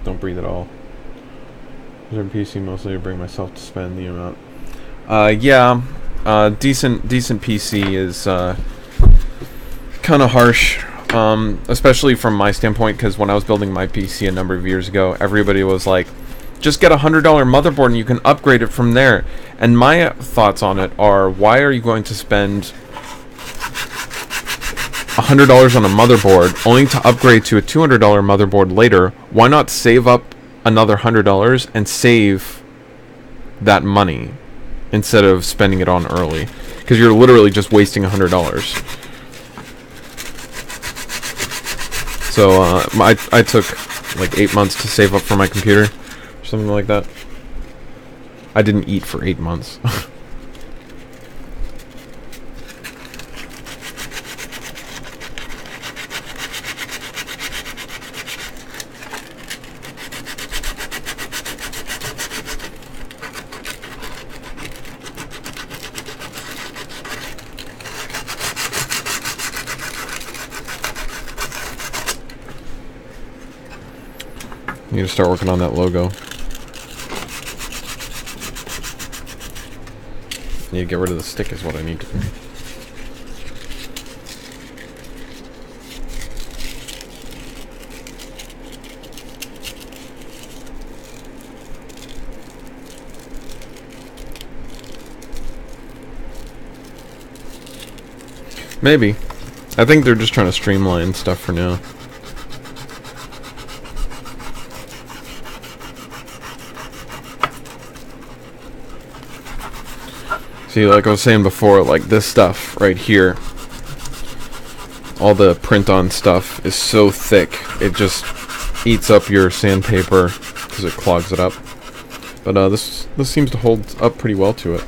Speaker 1: Don't breathe at all. Reserve PC mostly to bring myself to spend the amount. Yeah. Decent PC is kind of harsh. Especially from my standpoint, because when I was building my PC a number of years ago, everybody was like, just get a $100 motherboard and you can upgrade it from there. And my thoughts on it are, why are you going to spend $100 on a motherboard only to upgrade to a $200 motherboard later? Why not save up another $100 and save that money instead of spending it on early? Because you're literally just wasting $100. So I took like 8 months to save up for my computer, or something like that. I didn't eat for 8 months. Need to start working on that logo. Need to get rid of the stick is what I need to do. Maybe. I think they're just trying to streamline stuff for now. See, like I was saying before, like this stuff right here, all the print-on stuff is so thick, it just eats up your sandpaper because it clogs it up. But this seems to hold up pretty well to it.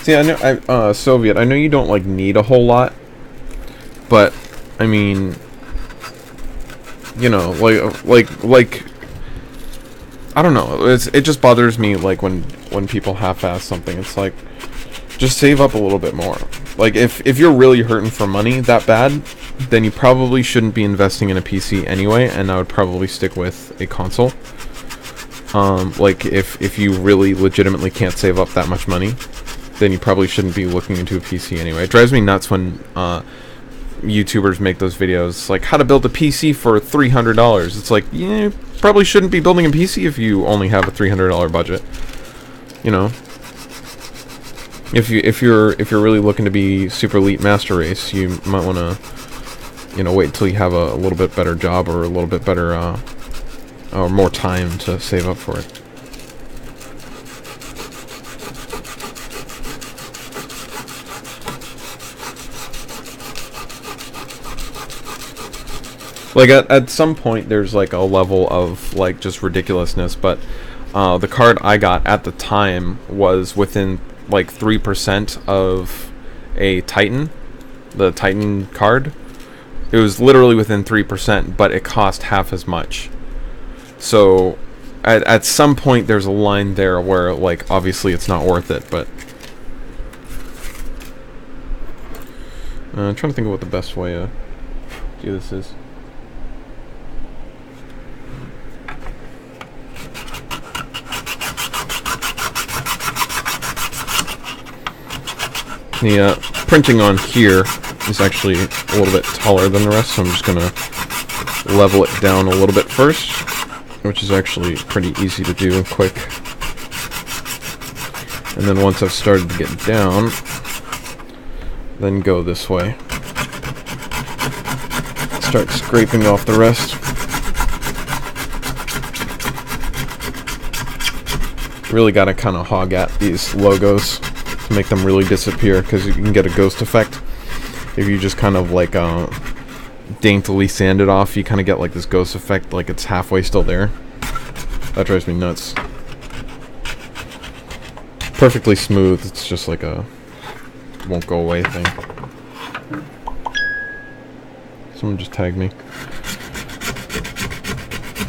Speaker 1: See, I know, Soviet, I know you don't, like, need a whole lot, but, I mean, you know, like, I don't know, it just bothers me, like, when people half-ass something, it's like, just save up a little bit more. Like, if you're really hurting for money that bad, then you probably shouldn't be investing in a PC anyway, and I would probably stick with a console. Like, if you really legitimately can't save up that much money, then you probably shouldn't be looking into a PC anyway. It drives me nuts when YouTubers make those videos, like how to build a PC for $300. It's like, yeah, you probably shouldn't be building a PC if you only have a $300 budget. You know, if you're really looking to be super elite master race, you might want to, you know, wait until you have a little bit better job or a little bit better or more time to save up for it. Like, at some point, there's, like, a level of, like, just ridiculousness, but the card I got at the time was within, like, 3% of a Titan, the Titan card. It was literally within 3%, but it cost half as much. So, at some point, there's a line there where, like, obviously it's not worth it, but... I'm trying to think of what the best way to do this is. The printing on here is actually a little bit taller than the rest, so I'm just going to level it down a little bit first, which is actually pretty easy to do and quick. And then once I've started to get down, then go this way. Start scraping off the rest. Really got to kind of hog at these logos to make them really disappear, because you can get a ghost effect if you just kind of like daintily sand it off. You kind of get like this ghost effect, like it's halfway still there. That drives me nuts. Perfectly smooth, it's just like a won't go away thing. Someone just tagged me.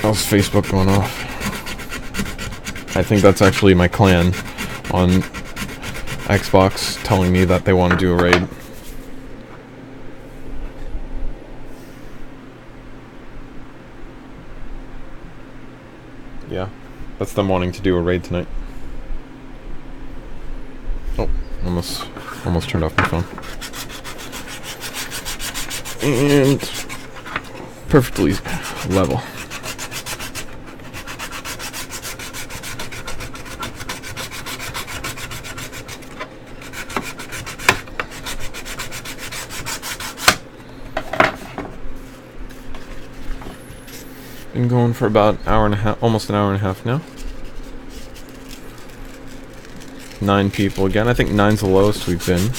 Speaker 1: How's Facebook going off? I think that's actually my clan on Xbox telling me that they want to do a raid. Yeah, that's them wanting to do a raid tonight. Oh, almost turned off my phone. And perfectly level. Been going for about an hour and a half, almost an hour and a half now. 9 people again. I think 9's the lowest we've been.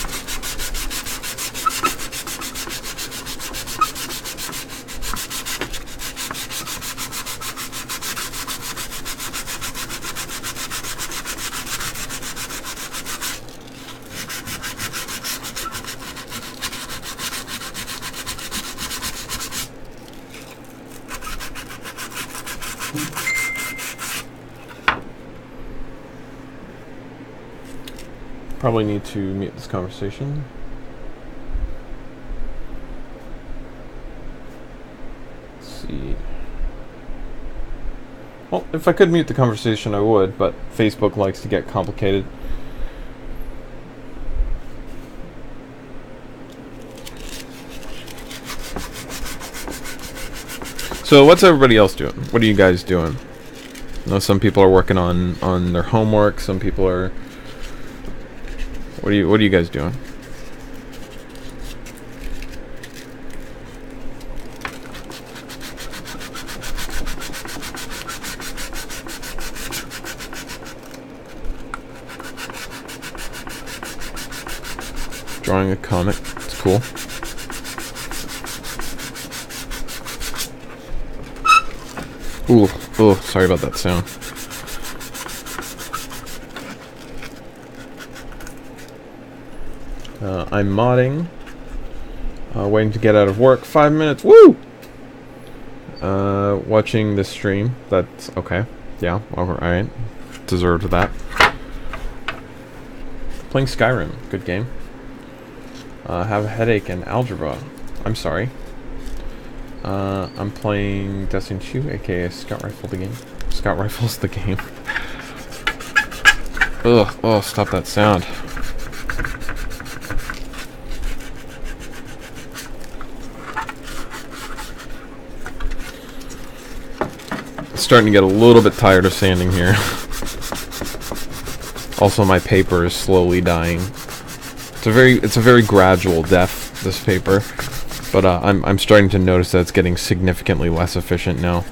Speaker 1: probably need to mute this conversation. Let's see. Well, if I could mute the conversation, I would, but Facebook likes to get complicated. So what's everybody else doing? What are you guys doing? I know some people are working on their homework. Some people are. What are you guys doing? Drawing a comic. It's cool. Ooh, sorry about that sound. I'm modding. Waiting to get out of work. 5 minutes. Woo! Watching this stream. That's okay. Yeah, alright. Deserved that. Playing Skyrim. Good game. Have a headache and algebra. I'm sorry. I'm playing Destiny 2, aka Scout Rifle the game. Scout Rifle's the game. Ugh, oh, stop that sound. Starting to get a little bit tired of sanding here. Also, my paper is slowly dying. It's a very gradual death, this paper. But I'm starting to notice that it's getting significantly less efficient now.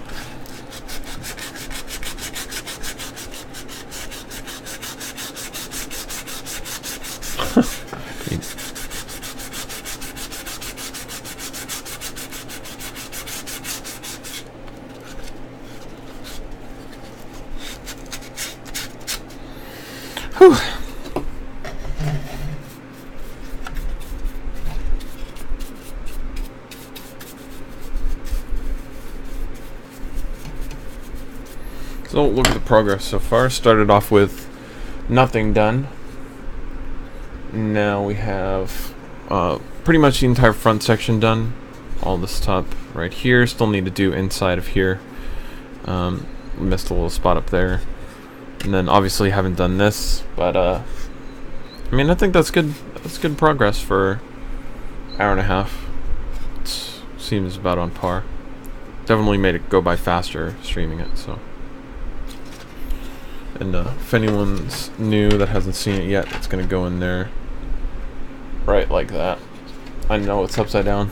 Speaker 1: Whew. So look at the progress so far. Started off with nothing done. Now we have pretty much the entire front section done. All this top right here. Still need to do inside of here. Missed a little spot up there. And then obviously haven't done this, but I mean, I think that's good. That's good progress for an hour and a half. It seems about on par. Definitely made it go by faster streaming it. So. And if anyone's new that hasn't seen it yet, it's gonna go in there right like that. I know it's upside down.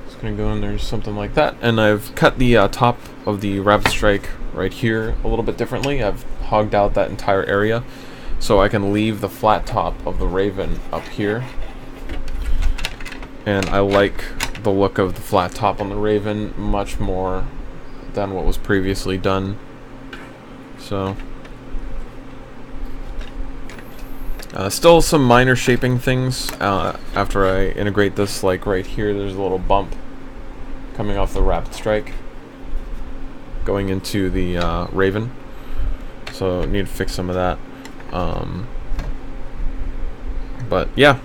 Speaker 1: It's gonna go in there something like that. And I've cut the top of the Rapid Strike right here a little bit differently. I've hogged out that entire area so I can leave the flat top of the Raven up here. And I like the look of the flat top on the Raven much more than what was previously done. So still some minor shaping things after I integrate this. Like right here, there's a little bump coming off the Rapid Strike going into the Raven, so need to fix some of that. But yeah,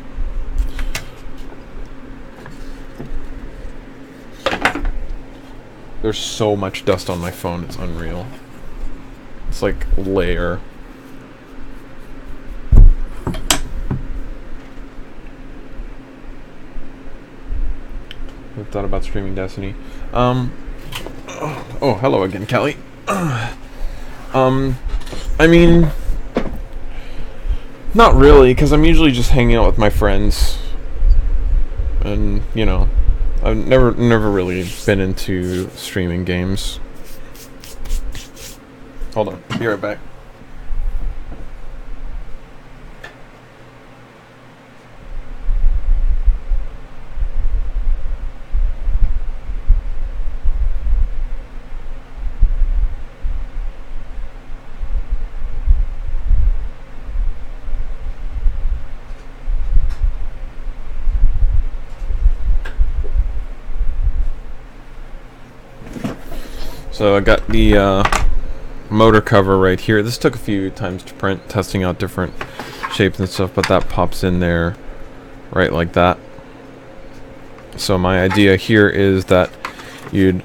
Speaker 1: there's so much dust on my phone, it's unreal. It's like layer. I thought about streaming Destiny. Oh, hello again, Kelly. I mean, not really, because I'm usually just hanging out with my friends. And, you know, I've never really been into streaming games. Hold on, be right back. So I got the motor cover right here. This took a few times to print, testing out different shapes and stuff, but that pops in there right like that. So my idea here is that you'd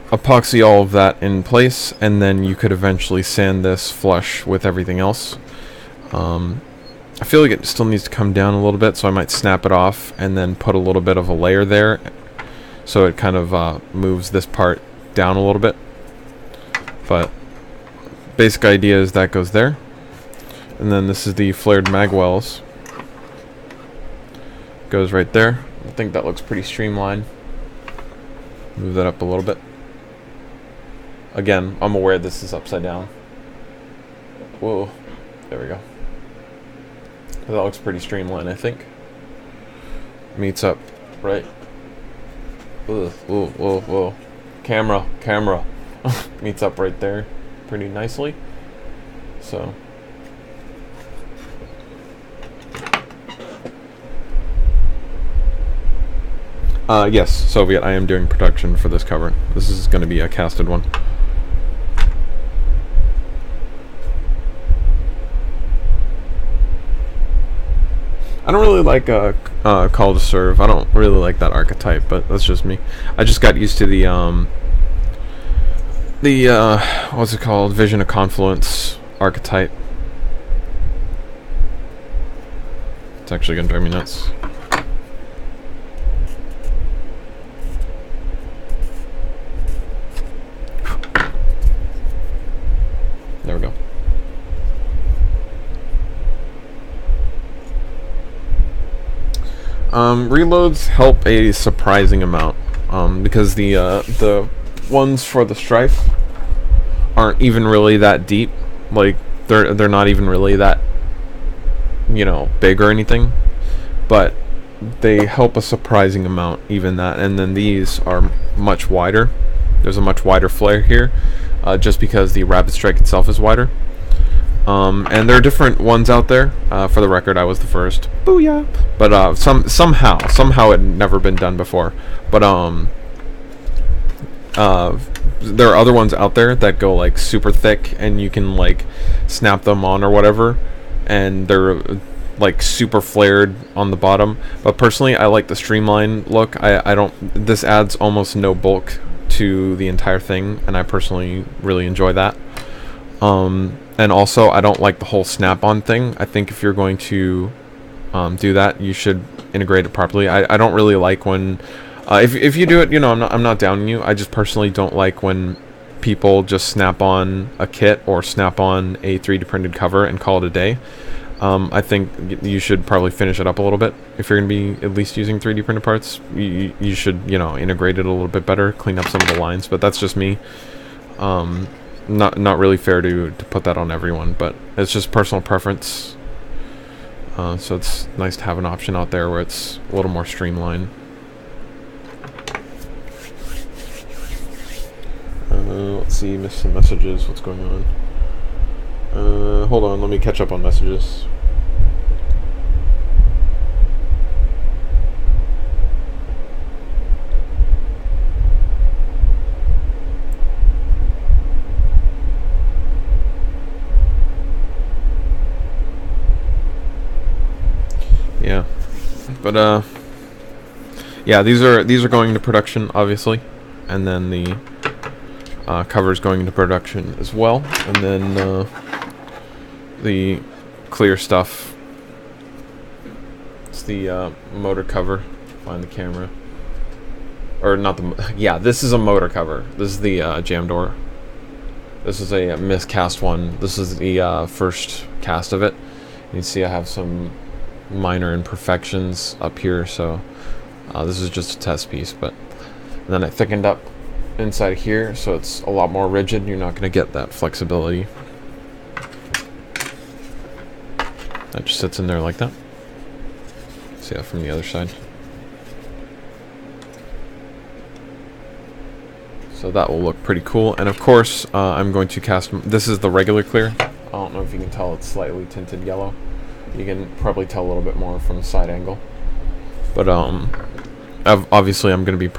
Speaker 1: epoxy all of that in place, and then you could eventually sand this flush with everything else. I feel like it still needs to come down a little bit, so I might snap it off and then put a little bit of a layer there, so it kind of moves this part down a little bit. But basic idea is that goes there, and then this is the flared magwells. Goes right there. I think that looks pretty streamlined. Move that up a little bit. Again, I'm aware this is upside down. Whoa, there we go. That looks pretty streamlined, I think. Meets up, right? Whoa, whoa, whoa, whoa. Camera. Meets up right there pretty nicely. So. Yes, Soviet, I am doing production for this cover. This is going to be a casted one. I don't really like Call to Serve. I don't really like that archetype, but that's just me. I just got used to the what's it called? Vision of Confluence archetype. It's actually gonna drive me nuts. There we go. Reloads help a surprising amount, because the ones for the Strife aren't even really that deep. Like they're not even really that, you know, big or anything, but they help a surprising amount, even that. And then these are much wider. There's a much wider flare here, just because the Rapid Strike itself is wider. And there are different ones out there. For the record, I was the first. Booyah! But somehow it had never been done before. But there are other ones out there that go like super thick, and you can like snap them on or whatever, and they're like super flared on the bottom. But personally, I like the streamline look. I don't. This adds almost no bulk to the entire thing, and I personally really enjoy that. And also, I don't like the whole snap-on thing. I think if you're going to do that, you should integrate it properly. I don't really like when, if you do it, you know, I'm not downing you. I just personally don't like when people just snap on a kit or snap on a 3D printed cover and call it a day. I think you should probably finish it up a little bit. If you're going to be at least using 3D printed parts, you should, you know, integrate it a little bit better, clean up some of the lines. But that's just me. Not really fair to put that on everyone, but it's just personal preference. So it's nice to have an option out there where it's a little more streamlined. Let's see, missed some messages. What's going on? Hold on, let me catch up on messages. Yeah, but yeah, these are going into production, obviously, and then the cover is going into production as well, and then the clear stuff. It's the motor cover. Find the camera, or not the? Yeah, this is a motor cover. This is the jam door. This is a miscast one. This is the first cast of it. You can see I have some minor imperfections up here, so this is just a test piece. But then I thickened up inside here, so it's a lot more rigid. You're not going to get that flexibility. That just sits in there like that. See that from the other side. So that will look pretty cool. And of course, I'm going to cast. This is the regular clear. I don't know if you can tell, it's slightly tinted yellow. You can probably tell a little bit more from the side angle. But obviously I'm going to be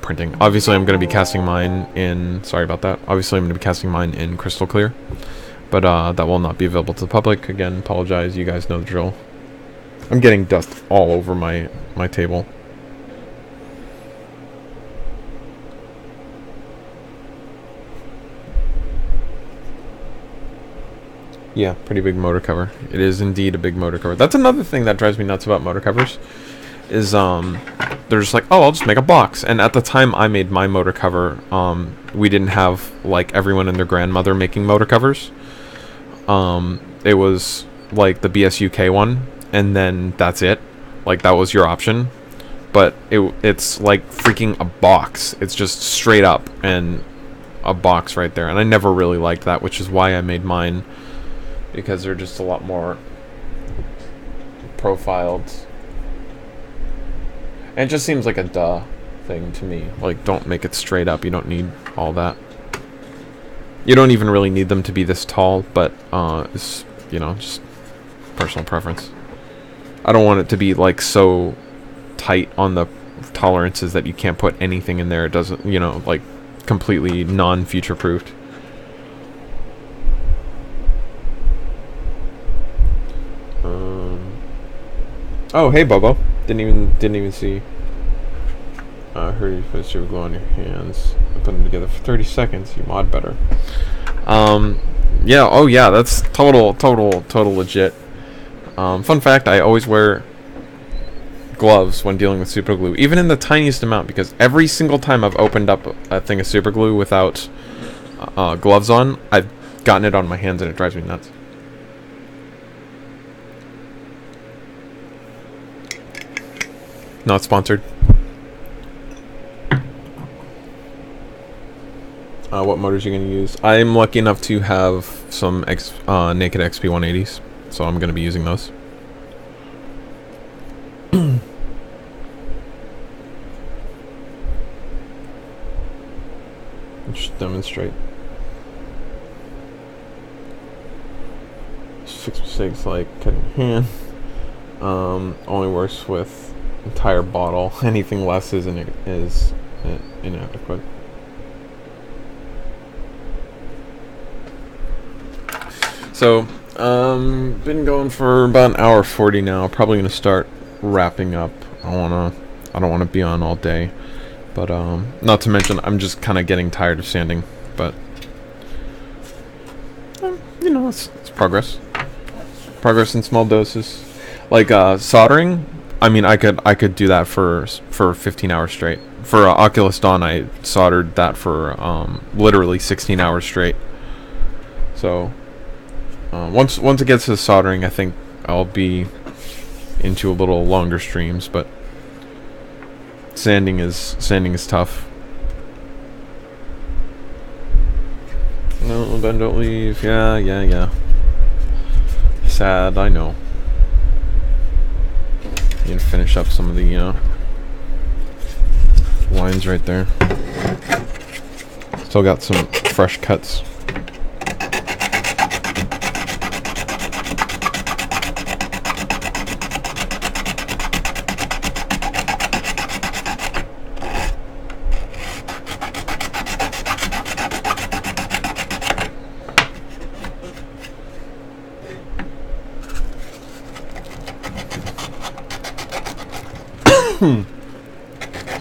Speaker 1: printing. Obviously, I'm going to be casting mine in... Sorry about that. Obviously, I'm going to be casting mine in Crystal Clear. But that will not be available to the public. Again, apologize. You guys know the drill. I'm getting dust all over my table. Yeah, pretty big motor cover. It is indeed a big motor cover. That's another thing that drives me nuts about motor covers. Is they're just like, oh, I'll just make a box. And at the time I made my motor cover, we didn't have like everyone and their grandmother making motor covers. It was like the BSUK one, and then that's it. Like that was your option. But it's like freaking a box. It's just straight up and a box right there. And I never really liked that, which is why I made mine. Because they're just a lot more profiled. And it just seems like a duh thing to me. Like, don't make it straight up. You don't need all that. You don't even really need them to be this tall, but it's, you know, just personal preference. I don't want it to be like so tight on the tolerances that you can't put anything in there. It doesn't, you know, like completely non-future proofed. Oh, hey, Bobo. Didn't even see. Heard you put super glue on your hands. Put them together for 30 seconds. You mod better. Yeah. Oh, yeah. That's total legit. Fun fact: I always wear gloves when dealing with super glue, even in the tiniest amount, because every single time I've opened up a thing of super glue without gloves on, I've gotten it on my hands, and it drives me nuts. Not sponsored. What motors are you going to use? I'm lucky enough to have some Naked XP 180s, so I'm going to be using those. Just demonstrate. 6 mistakes like cutting hand. Only works with entire bottle. Anything less is inadequate. So, been going for about an hour 40 now. Probably gonna start wrapping up. I don't wanna be on all day, but not to mention I'm just kind of getting tired of sanding. But you know, it's progress. Progress in small doses. Like soldering. I mean, I could do that for 15 hours straight. For Oculus Dawn, I soldered that for literally 16 hours straight. So once it gets to soldering, I think I'll be into a little longer streams. But sanding is tough. No, Ben, don't leave. Yeah. Sad, I know. You can finish up some of the lines right there. Still got some fresh cuts.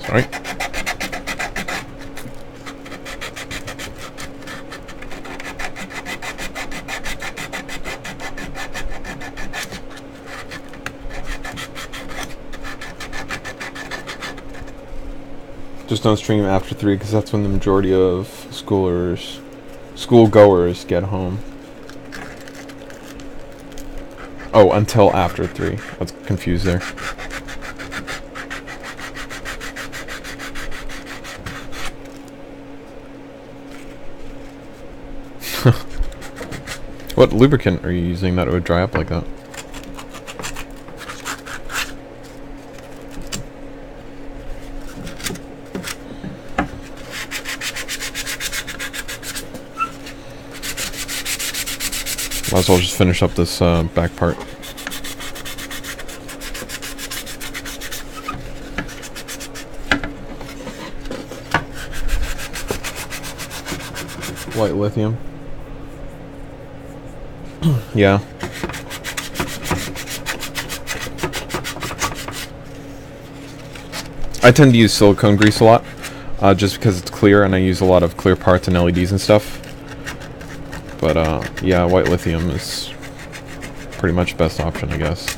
Speaker 1: Sorry. Just don't stream after 3 because that's when the majority of schoolgoers get home. Oh, until after 3. I was confused there. What lubricant are you using that it would dry up like that? Might as well just finish up this back part. White lithium. Yeah. I tend to use silicone grease a lot, just because it's clear, and I use a lot of clear parts and LEDs and stuff. But yeah, white lithium is pretty much best option, I guess.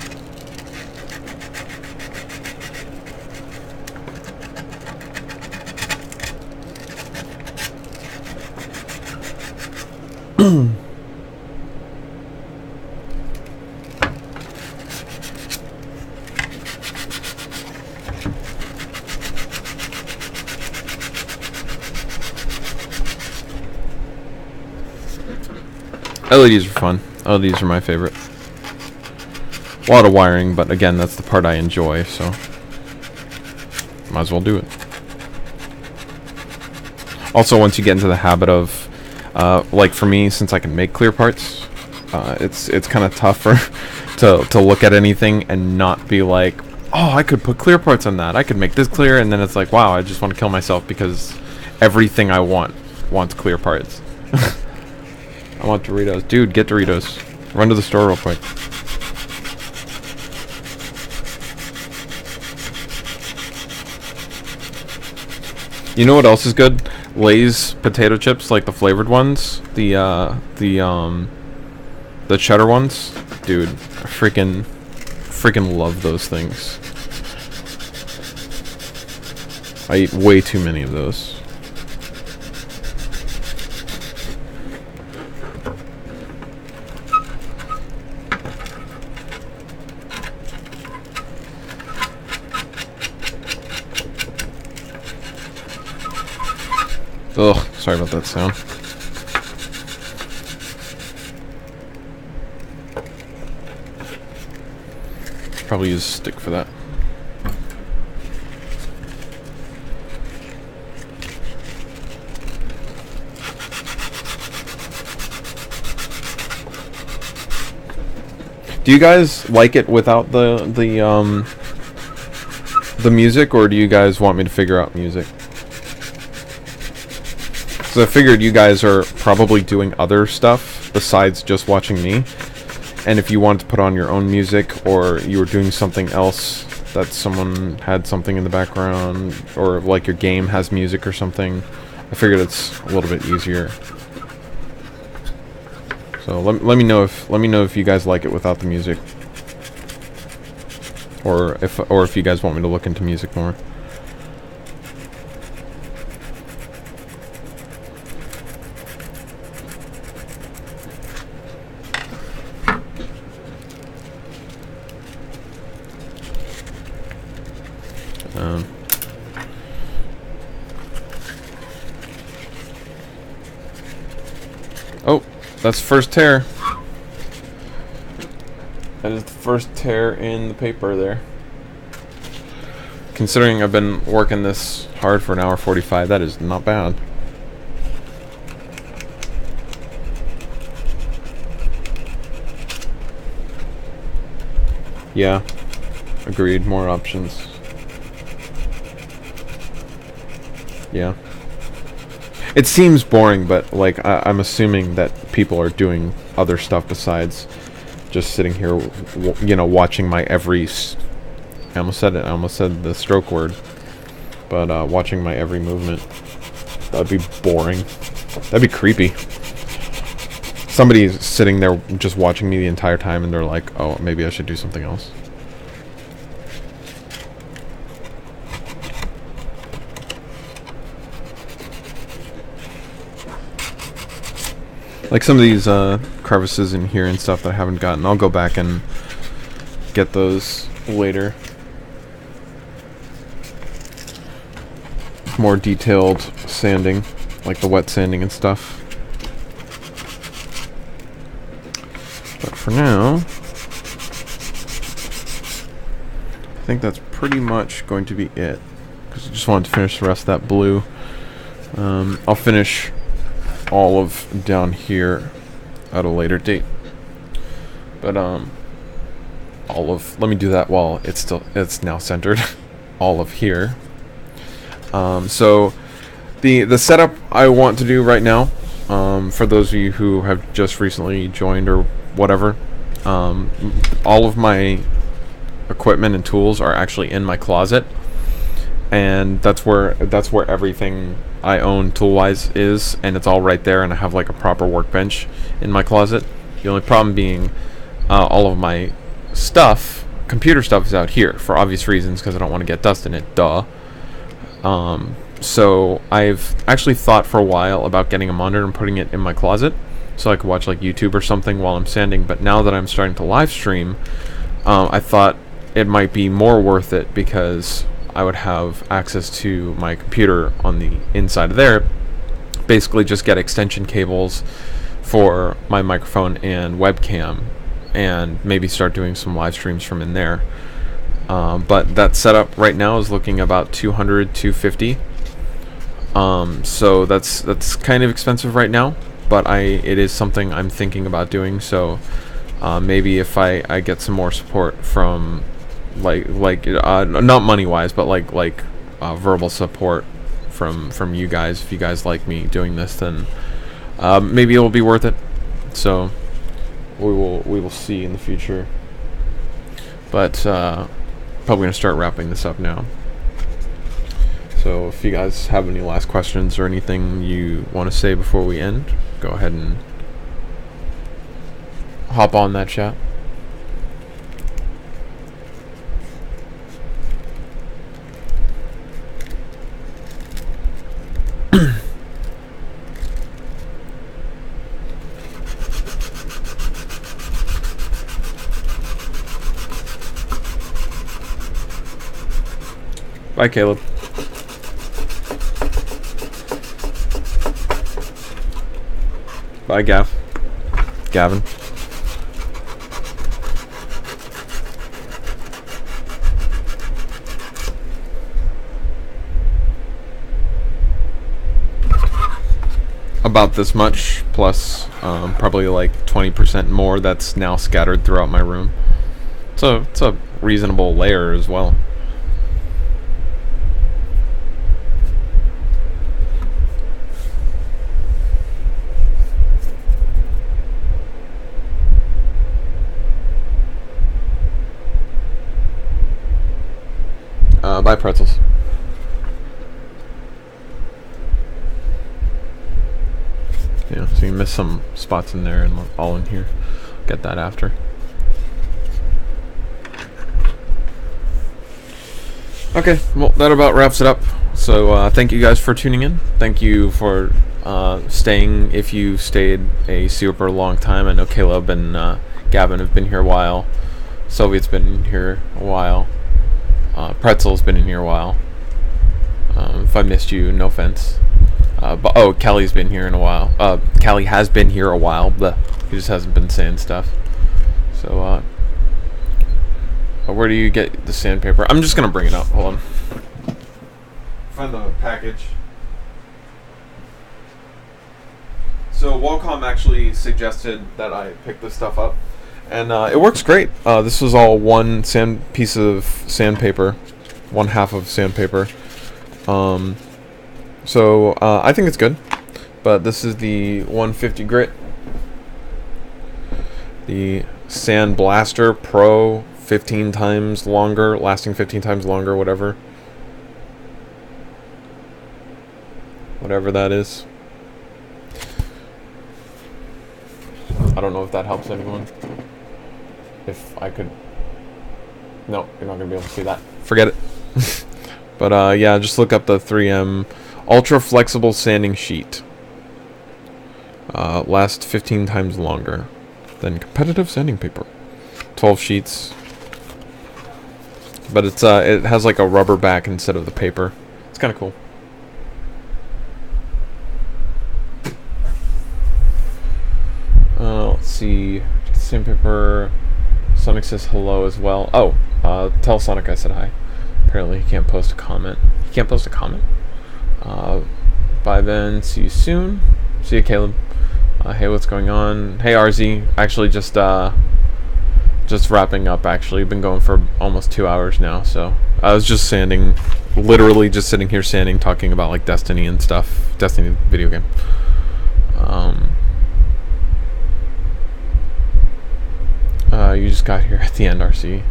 Speaker 1: LEDs are fun. LEDs are my favorite. A lot of wiring, but again, that's the part I enjoy, so might as well do it. Also, once you get into the habit of, like for me, since I can make clear parts, it's kind of tougher to look at anything and not be like, oh, I could put clear parts on that. I could make this clear, and then it's like, wow, I just want to kill myself because everything I wants clear parts. I want Doritos. Dude, get Doritos. Run to the store real quick. You know what else is good? Lay's potato chips, like the flavored ones. The cheddar ones. Dude, I freaking love those things. I eat way too many of those. Ugh, sorry about that sound. Probably use a stick for that. Do you guys like it without the music, or do you guys want me to figure out music? So I figured you guys are probably doing other stuff besides just watching me. And if you wanted to put on your own music, or you were doing something else, that someone had something in the background, or like your game has music or something, I figured it's a little bit easier. So let me know if you guys like it without the music, or if you guys want me to look into music more. Oh, that's the first tear. That is the first tear in the paper there. Considering I've been working this hard for an hour 45, that is not bad. Yeah, agreed, more options. Yeah. It seems boring, but like I'm assuming that people are doing other stuff besides just sitting here, you know, watching my every. I almost said it. I almost said the stroke word, but watching my every movement. That'd be boring. That'd be creepy. Somebody's sitting there just watching me the entire time, and they're like, "Oh, maybe I should do something else." Like some of these crevices in here and stuff that I haven't gotten, I'll go back and get those later. More detailed sanding, like the wet sanding and stuff. But for now, I think that's pretty much going to be it. Because I just wanted to finish the rest of that blue. I'll finish all of down here at a later date, but all of, let me do that while it's now centered. All of here. So the setup I want to do right now For those of you who have just recently joined or whatever, all of my equipment and tools are actually in my closet, and that's where everything I own tool-wise is, and it's all right there, and I have like a proper workbench in my closet. The only problem being all of my stuff, computer stuff, is out here for obvious reasons, because I don't want to get dust in it, duh. So I've actually thought for a while about getting a monitor and putting it in my closet so I could watch like YouTube or something while I'm sanding, but now that I'm starting to live stream, I thought it might be more worth it, because I would have access to my computer on the inside of there. Basically just get extension cables for my microphone and webcam, and maybe start doing some live streams from in there. But that setup right now is looking about $200, $250. So that's kind of expensive right now, but it is something I'm thinking about doing. So maybe if I get some more support from not money wise, but like verbal support from you guys, if you guys like me doing this, then maybe it'll be worth it. So we will see in the future. But probably gonna start wrapping this up now. So if you guys have any last questions or anything you want to say before we end, go ahead and hop on that chat. Bye, Caleb. Bye, Gavin. About this much, plus probably like 20% more that's now scattered throughout my room. So it's a reasonable layer as well. Bye, pretzels. Yeah, so you miss some spots in there and all in here. Get that after. Okay, well, that about wraps it up. So thank you guys for tuning in. Thank you for staying, if you stayed a super long time. I know Caleb and Gavin have been here a while. Sylvia's been in here a while. Pretzel's been in here a while. If I missed you, no offense. But Kelly's been here in a while. Kelly has been here a while, but he just hasn't been saying stuff. So, where do you get the sandpaper? I'm just gonna bring it up. Hold on. Find the package. So Wacom actually suggested that I pick this stuff up, and it works great. This was all one piece of sandpaper, one half of sandpaper. So I think it's good, but this is the 150 grit, the Sand Blaster Pro, 15 times longer, lasting 15 times longer, whatever that is. I don't know if that helps anyone. If I could... No, you're not going to be able to see that. Forget it. But yeah, just look up the 3M Ultra Flexible Sanding Sheet. Lasts 15 times longer than competitive sanding paper. 12 sheets. But it's it has like a rubber back instead of the paper. It's kind of cool. Let's see. Sandpaper. Sonic says hello as well. Oh, tell Sonic I said hi. Apparently he can't post a comment. He can't post a comment? Bye Ben. See you soon. See you, Caleb. Hey, what's going on? Hey, RZ. Actually, just wrapping up, actually. Been going for almost 2 hours now, so I was just sanding. Literally just sitting here sanding, talking about, like, Destiny and stuff. Destiny video game. You just got here at the end, RC.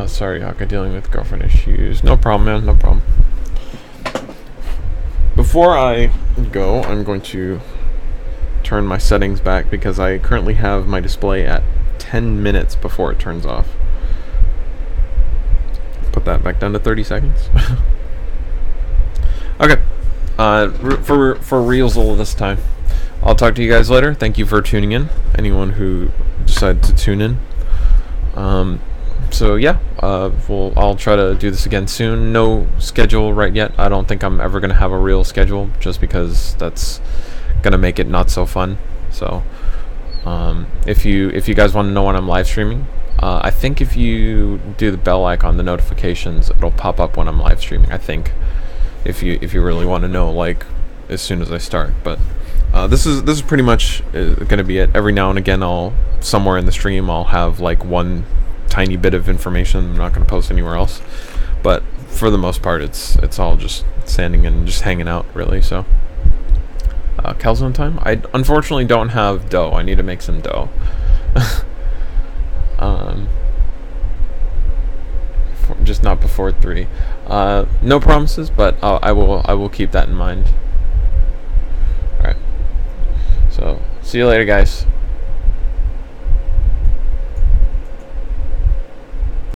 Speaker 1: Sorry, Yaka, dealing with girlfriend issues. No problem, man, no problem. Before I go, I'm going to turn my settings back because I currently have my display at 10 minutes before it turns off. Put that back down to 30 seconds. Okay. For reals all this time. I'll talk to you guys later. Thank you for tuning in. Anyone who decided to tune in. So yeah, I'll try to do this again soon. No schedule right yet. I don't think I'm ever gonna have a real schedule, just because that's gonna make it not so fun. So if you guys want to know when I'm live streaming, I think if you do the bell icon, the notifications, it'll pop up when I'm live streaming. I think if you really want to know, like, as soon as I start. But this is pretty much gonna be it. Every now and again, somewhere in the stream I'll have like one tiny bit of information I'm not gonna post anywhere else. But for the most part, it's all just standing and just hanging out, really. So calzone time. I unfortunately don't have dough. I need to make some dough. Just not before 3. No promises, but I will keep that in mind. Alright. So, see you later, guys.